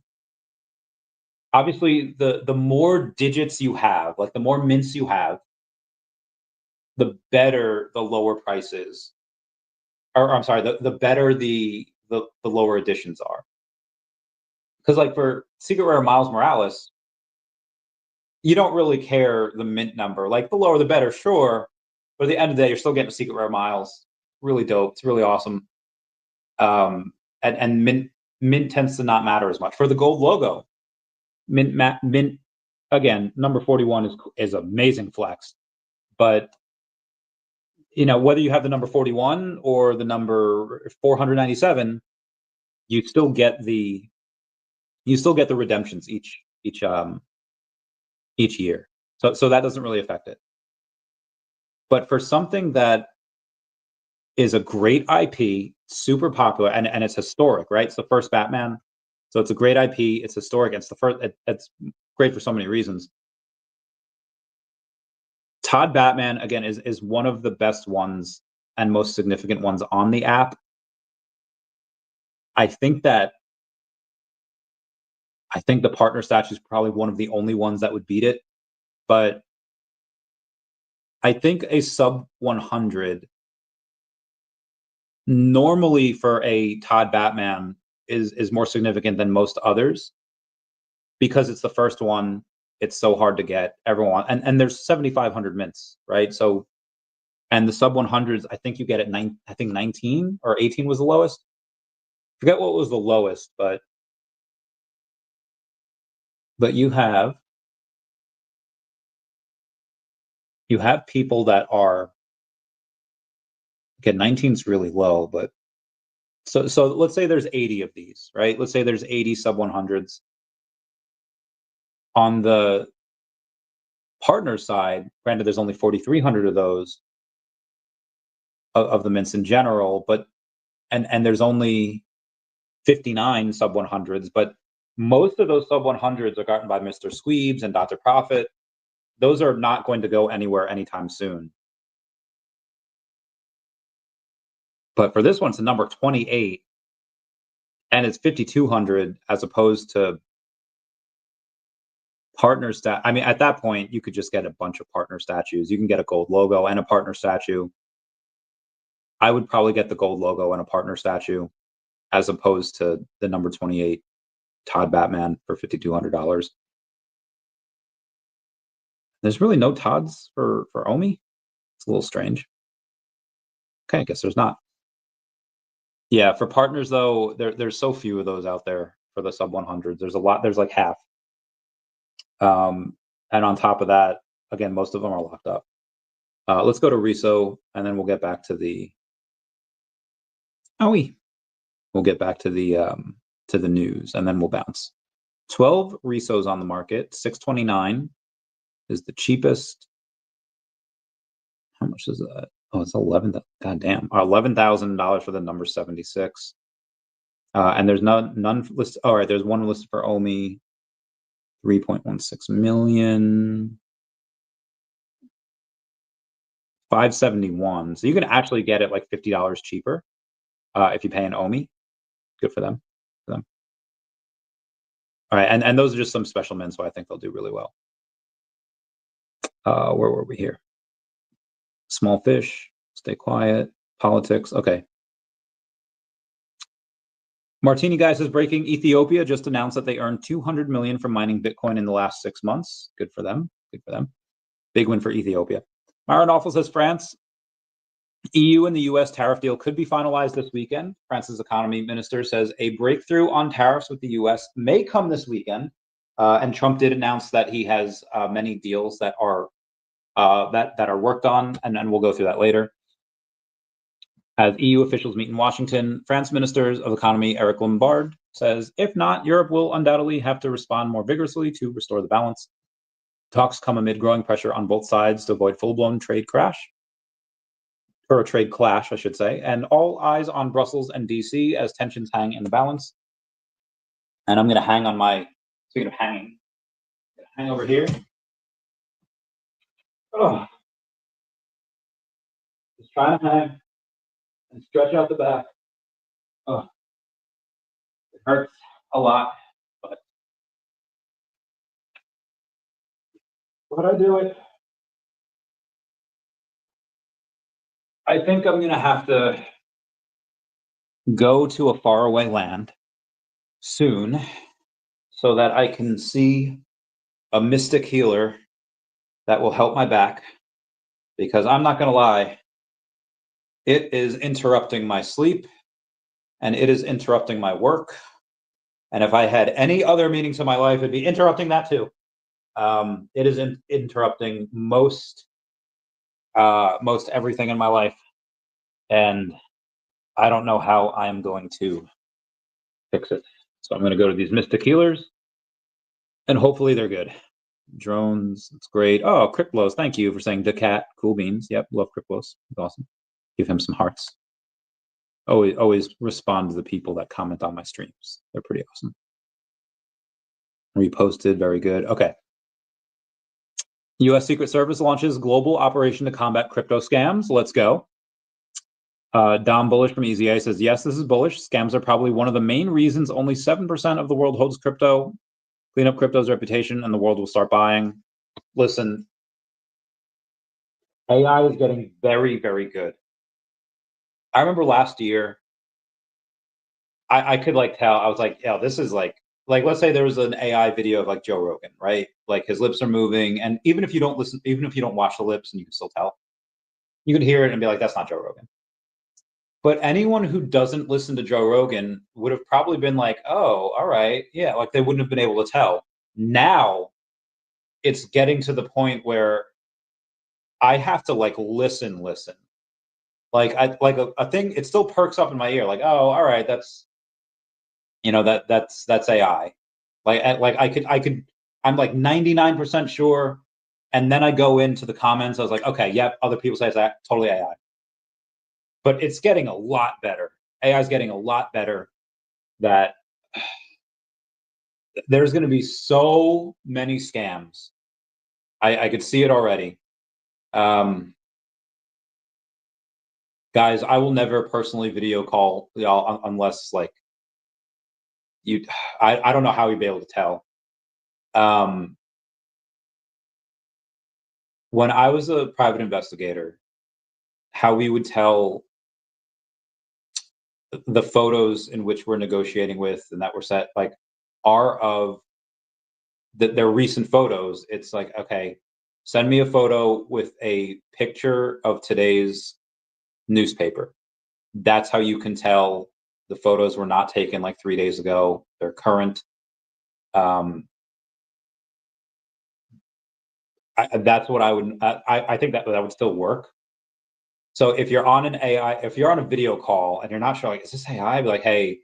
Obviously, the more digits you have, like the more mints you have, the better the lower prices. Or I'm sorry, the better the lower editions are. Because like for Secret Rare Miles Morales, you don't really care the mint number. Like the lower the better, sure. But at the end of the day, you're still getting a Secret Rare Miles. Really dope. It's really awesome. And mint tends to not matter as much. For the gold logo, mint again, number 41 is amazing flex. But you know, whether you have the number 41 or the number 497, you still get the redemptions each year. So that doesn't really affect it. But for something that is a great IP, super popular, and it's historic, right? It's the first Batman. So it's a great IP, it's historic, it's the first, it's great for so many reasons. Todd Batman, again, is one of the best ones and most significant ones on the app. I think the partner statue is probably one of the only ones that would beat it. But I think a sub 100 normally for a Todd Batman is more significant than most others because it's the first one. It's so hard to get everyone, and there's 7,500 mints, right? So, and the sub 100s, I think you get at 19 or 18 was the lowest. Forget what was the lowest, but you have people that are, again, 19 is really low, but So let's say there's 80 of these, right? Let's say there's 80 sub 100s. On the partner side, granted, there's only 4,300 of those of the mints in general, but and there's only 59 sub 100s, but most of those sub 100s are gotten by Mr. Squeebs and Dr. Profit. Those are not going to go anywhere anytime soon. But for this one, it's a number 28, and it's 5,200 as opposed to partner stat. I mean, at that point, you could just get a bunch of partner statues. You can get a gold logo and a partner statue. I would probably get the gold logo and a partner statue as opposed to the number 28 Todd Batman for $5,200. There's really no Todds for OMI. It's a little strange. Okay, I guess there's not. Yeah, for partners though, there's so few of those out there for the sub 100s. There's a lot. There's like half. And on top of that, again, most of them are locked up. Let's go to Reso, and then we'll get back to the we'll get back to the news, and then we'll bounce. 12 Resos on the market. 629 is the cheapest. How much is that? Oh, it's 11. Goddamn, $11,000 for the number 76. And there's none listed. All right, there's one listed for OMI. 3.16 million. 571. So you can actually get it like $50 cheaper if you pay an OMI. Good for them. All right, and those are just some special men, so I think they'll do really well. Where were we here? Small fish, stay quiet, politics. Okay. Martini Guys is breaking. Ethiopia just announced that they earned 200 million from mining Bitcoin in the last 6 months. Good for them. Good for them. Big win for Ethiopia. Myron Awful says France, EU and the US tariff deal could be finalized this weekend. France's economy minister says a breakthrough on tariffs with the US may come this weekend. And Trump did announce that he has many deals that are worked on, and we'll go through that later. As EU officials meet in Washington, France Ministers of Economy Eric Lombard says, if not, Europe will undoubtedly have to respond more vigorously to restore the balance. Talks come amid growing pressure on both sides to avoid full-blown trade crash, or a trade clash, I should say, and all eyes on Brussels and DC as tensions hang in the balance. And I'm going to hang on my, speaking of hanging, hang over here. Oh, just trying to hang and stretch out the back. Oh, it hurts a lot, but I do it. I think I'm gonna have to go to a faraway land soon so that I can see a mystic healer that will help my back, because I'm not gonna lie, it is interrupting my sleep and it is interrupting my work. And if I had any other meanings in my life, it'd be interrupting that too. It is interrupting most everything in my life, and I don't know how I am going to fix it. So I'm going to go to these mystic healers, and hopefully they're good. Drones, it's great. Oh, Cryptlos, thank you for saying daCAT. Cool beans. Yep, love Cryptlos. It's awesome. Give him some hearts. Always respond to the people that comment on my streams. They're pretty awesome. Reposted, very good. Okay. U.S. Secret Service launches global operation to combat crypto scams. Let's go. Dom Bullish from EZA says, yes, this is bullish. Scams are probably one of the main reasons only 7% of the world holds crypto. Clean up crypto's reputation and the world will start buying. Listen, AI is getting very, very good. I remember last year, I could like tell, I was like, yeah, this is like, let's say there was an AI video of like Joe Rogan, right? Like his lips are moving, and even if you don't listen, even if you don't watch the lips, and you can still tell, you can hear it and be like, that's not Joe Rogan. But anyone who doesn't listen to Joe Rogan would have probably been like, oh, all right, yeah, like they wouldn't have been able to tell. Now it's getting to the point where I have to like listen. Like a thing, it still perks up in my ear. Like, oh, all right, that's that's AI. I'm like 99% sure, and then I go into the comments. I was like, okay, yep, other people say it's totally AI, but it's getting a lot better. AI is getting a lot better. That there's going to be so many scams. I could see it already. Guys, I will never personally video call y'all unless like you. I don't know how you'd be able to tell. When I was a private investigator, how we would tell the photos in which we're negotiating with and that were set like are of their recent photos. It's like, okay, send me a photo with a picture of today's newspaper. That's how you can tell the photos were not taken like 3 days ago. They're current. That's what I would. I think that would still work. So if you're on an AI, if you're on a video call and you're not sure, like, is this AI? Be like, hey,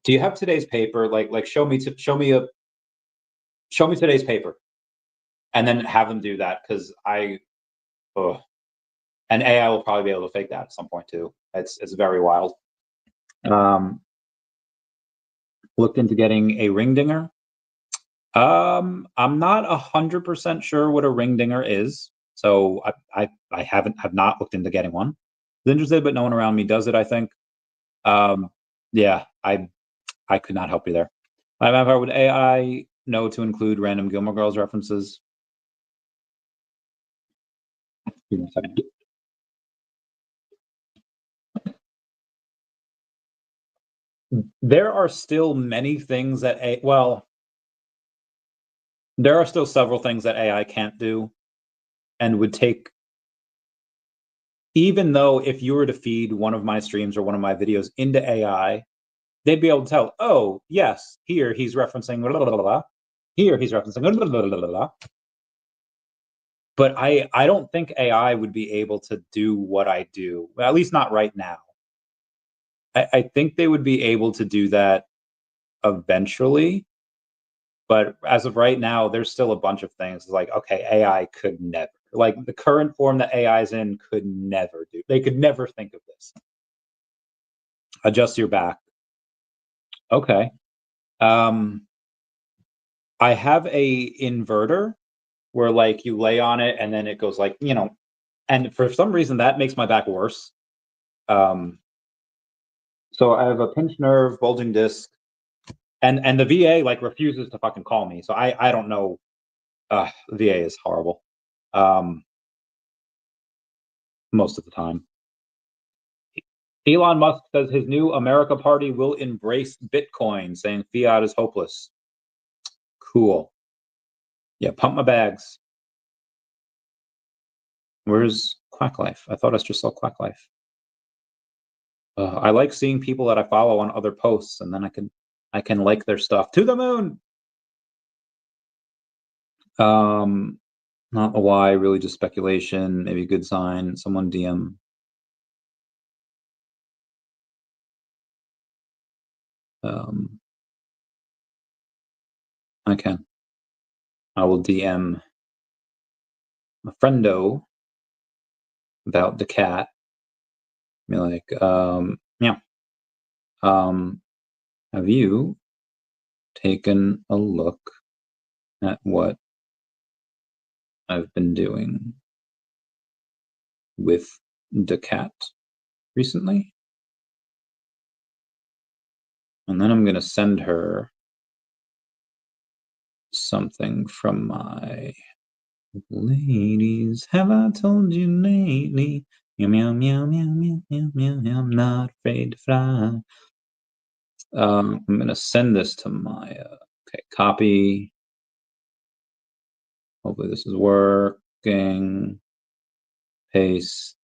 do you have today's paper? Like, show me today's paper, and then have them do that because and AI will probably be able to fake that at some point too. It's very wild. Looked into getting a ring dinger. I'm not 100% sure what a ring dinger is, so I have not looked into getting one. I'm interested, but no one around me does it. I think. Yeah, I could not help you there. However, would AI know to include random Gilmore Girls references? Give me a second. There are still many things that there are still several things that AI can't do and would take. Even though if you were to feed one of my streams or one of my videos into AI, they'd be able to tell, oh, yes, here he's referencing blah, blah, blah, blah. Here he's referencing blah, blah, blah, blah, blah. But I don't think AI would be able to do what I do, at least not right now. I think they would be able to do that eventually. But as of right now, there's still a bunch of things like, okay, AI could never, like the current form that AI is in could never do. They could never think of this. Adjust your back. Okay. I have a inverter where like you lay on it and then it goes like, and for some reason that makes my back worse. So I have a pinched nerve, bulging disc, and the VA like refuses to fucking call me. So I don't know. The VA is horrible. Most of the time. Elon Musk says his new America Party will embrace Bitcoin, saying fiat is hopeless. Cool. Yeah, pump my bags. Where's Quack Life? I thought I just saw Quack Life. I like seeing people that I follow on other posts, and then I can like their stuff. To the moon. Not a why, really just speculation. Maybe a good sign. Someone DM. I can. I will DM a friendo about daCAT. Be like, yeah. Have you taken a look at what I've been doing with daCAT recently? And then I'm going to send her something from my ladies. Have I told you lately? Meow, meow, meow, meow, meow, meow, meow, meow. I'm not afraid to fly. I'm going to send this to Maya. Okay, copy. Hopefully this is working. Paste.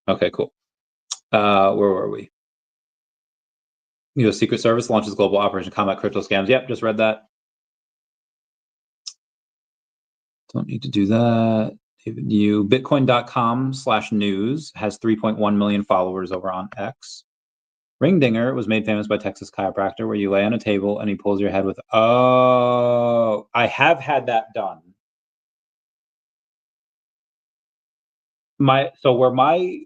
Okay, cool. Where were we? U.S. Secret Service launches global Operation Combat Crypto Scams. Yep, just read that. Don't need to do that. You Bitcoin.com/news has 3.1 million followers over on X. Ringdinger was made famous by Texas chiropractor, where you lay on a table and he pulls your head with. Oh, I have had that done. Where my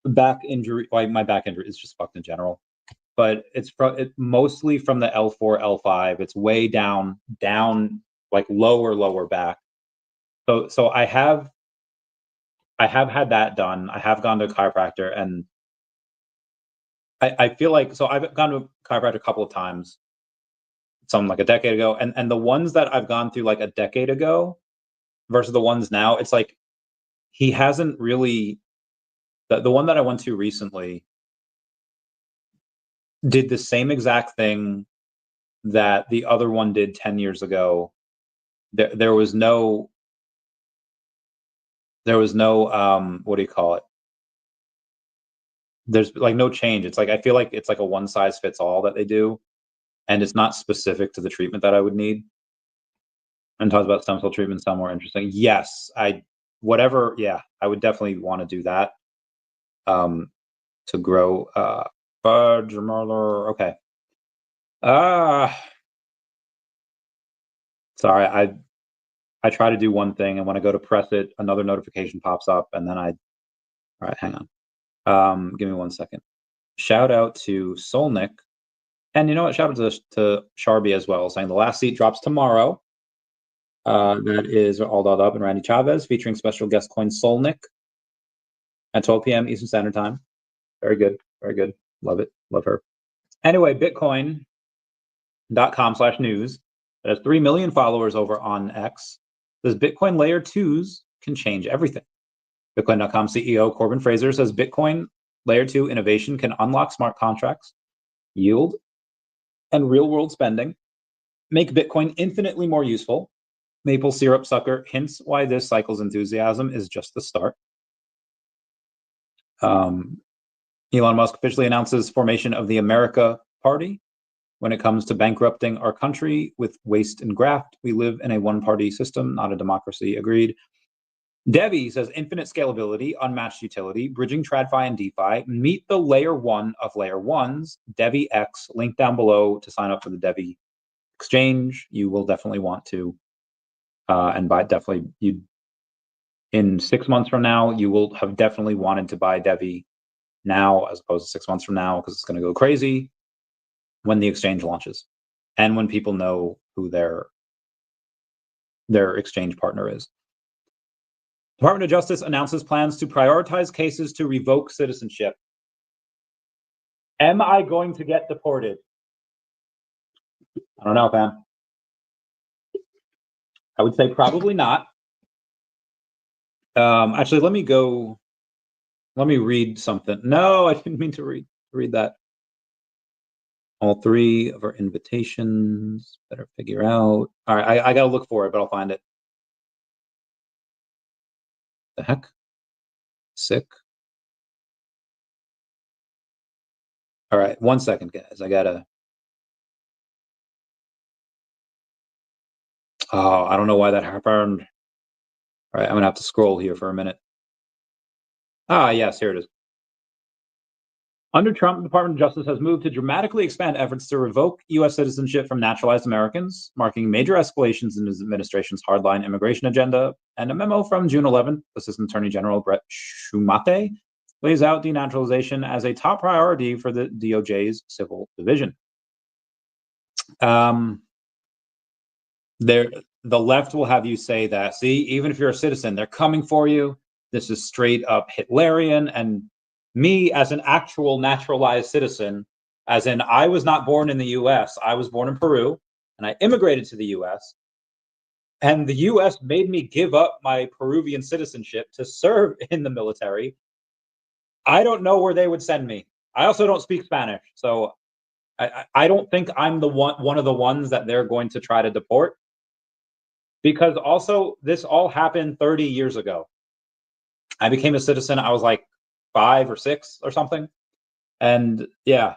back injury, like my back injury is just fucked in general, but it's mostly from the L4, L5. It's way down, like lower back. So I have had that done. I have gone to a chiropractor, and I feel like, so I've gone to a chiropractor a couple of times, some like a decade ago, and the ones that I've gone through like a decade ago versus the ones now, it's like he hasn't really. The one that I went to recently did the same exact thing that the other one did 10 years ago. There was no what do you call it? There's like no change. It's like I feel like it's like a one size fits all that they do, and it's not specific to the treatment that I would need. And talks about stem cell treatment, sound more interesting. Yes, I would definitely want to do that. To grow Fudge Murder. Okay. Sorry, I try to do one thing, and when I go to press it, another notification pops up, and then all right, hang on. Give me 1 second. Shout out to Solnick. And you know what? Shout out to Sharby as well, saying the last seat drops tomorrow. That is all dolled up, and Randy Chavez featuring special guest coin Solnick at 12 p.m. Eastern Standard Time. Very good. Very good. Love it. Love her. Anyway, Bitcoin.com/news. It has 3 million followers over on X. Says Bitcoin layer 2s can change everything. Bitcoin.com CEO Corbin Fraser says Bitcoin layer 2 innovation can unlock smart contracts, yield, and real-world spending, make Bitcoin infinitely more useful. Maple syrup sucker hints why this cycle's enthusiasm is just the start. Elon Musk officially announces formation of the America Party. When it comes to bankrupting our country with waste and graft, we live in a one-party system, not a democracy. Agreed. Devi says infinite scalability, unmatched utility, bridging TradFi and DeFi. Meet the layer 1 of layer 1s, DEVVX. Link down below to sign up for the Devi exchange. You will definitely want to, and buy definitely you. In 6 months from now, you will have definitely wanted to buy Devi now as opposed to 6 months from now, because it's going to go crazy when the exchange launches and when people know who their exchange partner is. Department of Justice announces plans to prioritize cases to revoke citizenship. Am I going to get deported? I don't know, fam. I would say probably not. Actually, let me read something. No, I didn't mean to read that. All 3 of our invitations. Better figure out. All right, I got to look for it, but I'll find it. The heck? Sick. All right, 1 second, guys. I gotta. Oh, I don't know why that happened. All right, I'm gonna have to scroll here for a minute. Yes, here it is. Under Trump, the Department of Justice has moved to dramatically expand efforts to revoke U.S. citizenship from naturalized Americans, marking major escalations in his administration's hardline immigration agenda. And a memo from June 11th, Assistant Attorney General Brett Shumate lays out denaturalization as a top priority for the DOJ's civil division. The left will have you say that, see, even if you're a citizen, they're coming for you. This is straight up Hitlerian. And me, as an actual naturalized citizen, as in I was not born in the US, I was born in Peru, and I immigrated to the US. And the US made me give up my Peruvian citizenship to serve in the military. I don't know where they would send me. I also don't speak Spanish, so I don't think I'm the one of the ones that they're going to try to deport. Because also, this all happened 30 years ago. I became a citizen, I was like 5 or 6 or something. And yeah,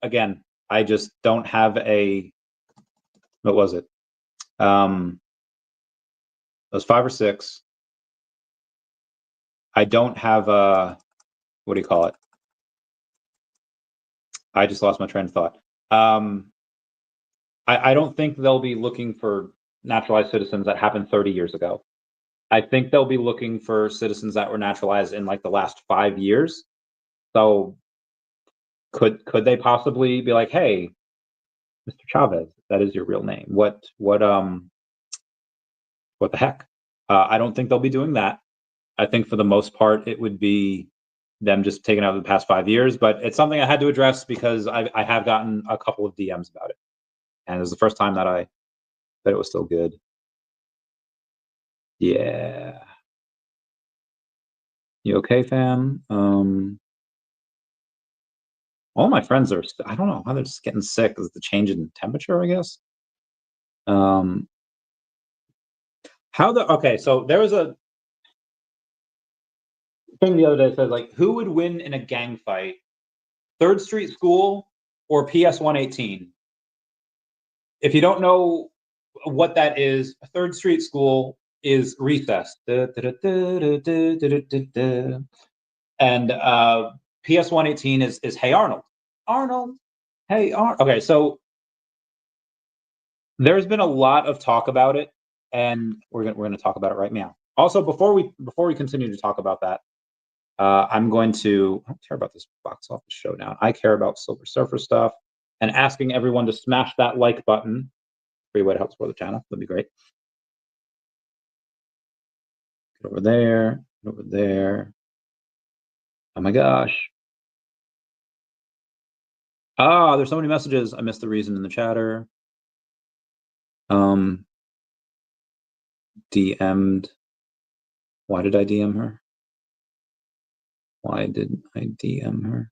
again, I just don't have what was it? Those 5 or 6. I don't have a, what do you call it? I just lost my train of thought. I don't think they'll be looking for naturalized citizens that happened 30 years ago. I think they'll be looking for citizens that were naturalized in like the last 5 years. So could they possibly be like, hey, Mr. Chavez, that is your real name. What the heck? I don't think they'll be doing that. I think for the most part, it would be them just taking out the past 5 years, but it's something I had to address because I have gotten a couple of DMs about it. And it was the first time that it was still good. Yeah. You okay, fam? All my friends are, I don't know how they're just getting sick. Is the change in temperature, I guess? Okay, so there was a thing the other day that said, like, who would win in a gang fight? 3rd Street School or PS 118? If you don't know what that is, 3rd Street School is Recess. And PS 118 is Hey Arnold. Arnold. Hey Arnold. Okay, so there's been a lot of talk about it, and we're gonna talk about it right now. Also, before we continue to talk about that, I'm going to, I don't care about this box office showdown. I care about Silver Surfer stuff, and asking everyone to smash that like button. Free way to help support the channel. That'd be great. Get over there. Get over there. Oh my gosh. Ah, there's so many messages. I missed the reason in the chatter. DM'd. Why did I DM her? Why did I DM her?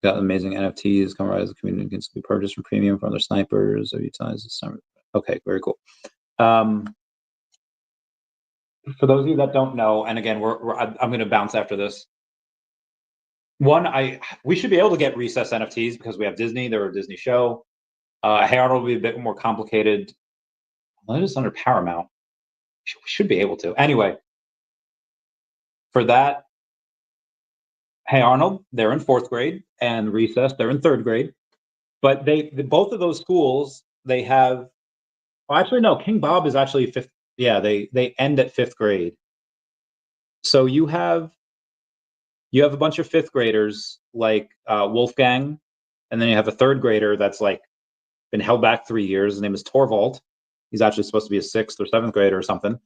Got amazing NFTs. Come rise the community can be purchased for premium from other snipers. Okay, very cool. For those of you that don't know, and again, I'm going to bounce after this. One, we should be able to get Recess NFTs because we have Disney. They're a Disney show. Hey Arnold will be a bit more complicated. Well, it is under Paramount. We should be able to. Anyway, for that, Hey Arnold, they're in 4th grade, and Recess, they're in 3rd grade. But both of those schools, they have. Well, actually, no. King Bob is actually 5th. Yeah, they end at 5th grade. So you have a bunch of 5th graders like Wolfgang, and then you have a 3rd grader that's like been held back 3 years. His name is Torvald. He's actually supposed to be a 6th or 7th grader or something.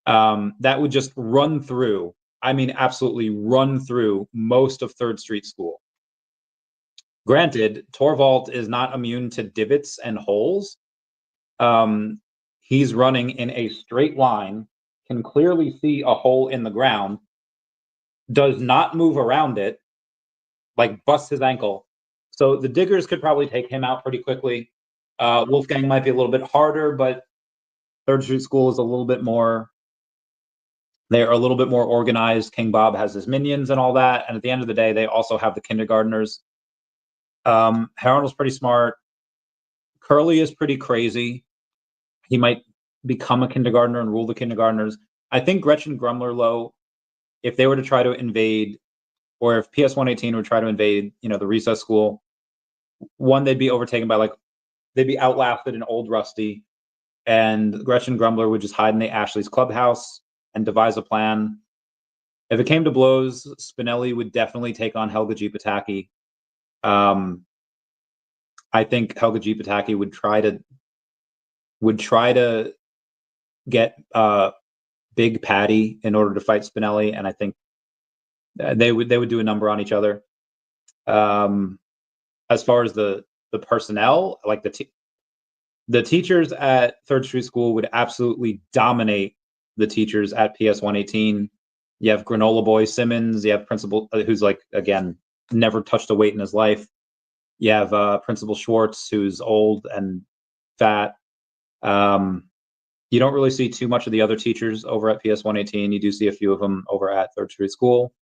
That would just run through. I mean, absolutely run through most of 3rd Street School. Granted, Torvald is not immune to divots and holes. He's running in a straight line, can clearly see a hole in the ground, does not move around it, like busts his ankle. So the diggers could probably take him out pretty quickly. Wolfgang might be a little bit harder, but 3rd Street School is a little bit more. They're a little bit more organized. King Bob has his minions and all that. And at the end of the day, they also have the kindergartners. Harold's pretty smart. Curly is pretty crazy. He might become a kindergartner and rule the kindergartners. I think Gretchen Grumlerlow, if they were to try to invade, or if PS 118 would try to invade, the Recess School, one, they'd be overtaken by they'd be outlasted in Old Rusty, and Gretchen Grumbler would just hide in the Ashley's clubhouse and devise a plan. If it came to blows, Spinelli would definitely take on Helga G. Pataki. I think Helga G. Pataki would try to get Big Patty in order to fight Spinelli, and I think they would do a number on each other. As far as the personnel, like the teachers at 3rd Street School would absolutely dominate the teachers at PS 118. You have Granola Boy Simmons. You have Principal, who's like, again, never touched a weight in his life. You have Principal Schwartz, who's old and fat. You don't really see too much of the other teachers over at PS 118. You do see a few of them over at 3rd Street School.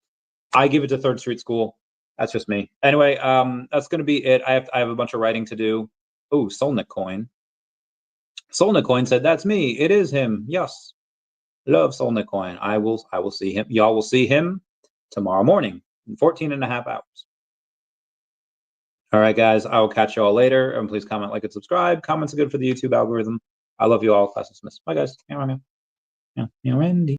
I give it to 3rd Street School. That's just me. Anyway, that's going to be it. I have a bunch of writing to do. Oh, Solnick coin. Solnicoin said, "That's me. It is him. Yes, love Solnicoin. I will see him. Y'all will see him tomorrow morning in 14 and a half hours." All right, guys. I will catch you all later. And please comment, like, and subscribe. Comments are good for the YouTube algorithm. I love you all. Class dismissed. Bye, guys. Yeah, Randy.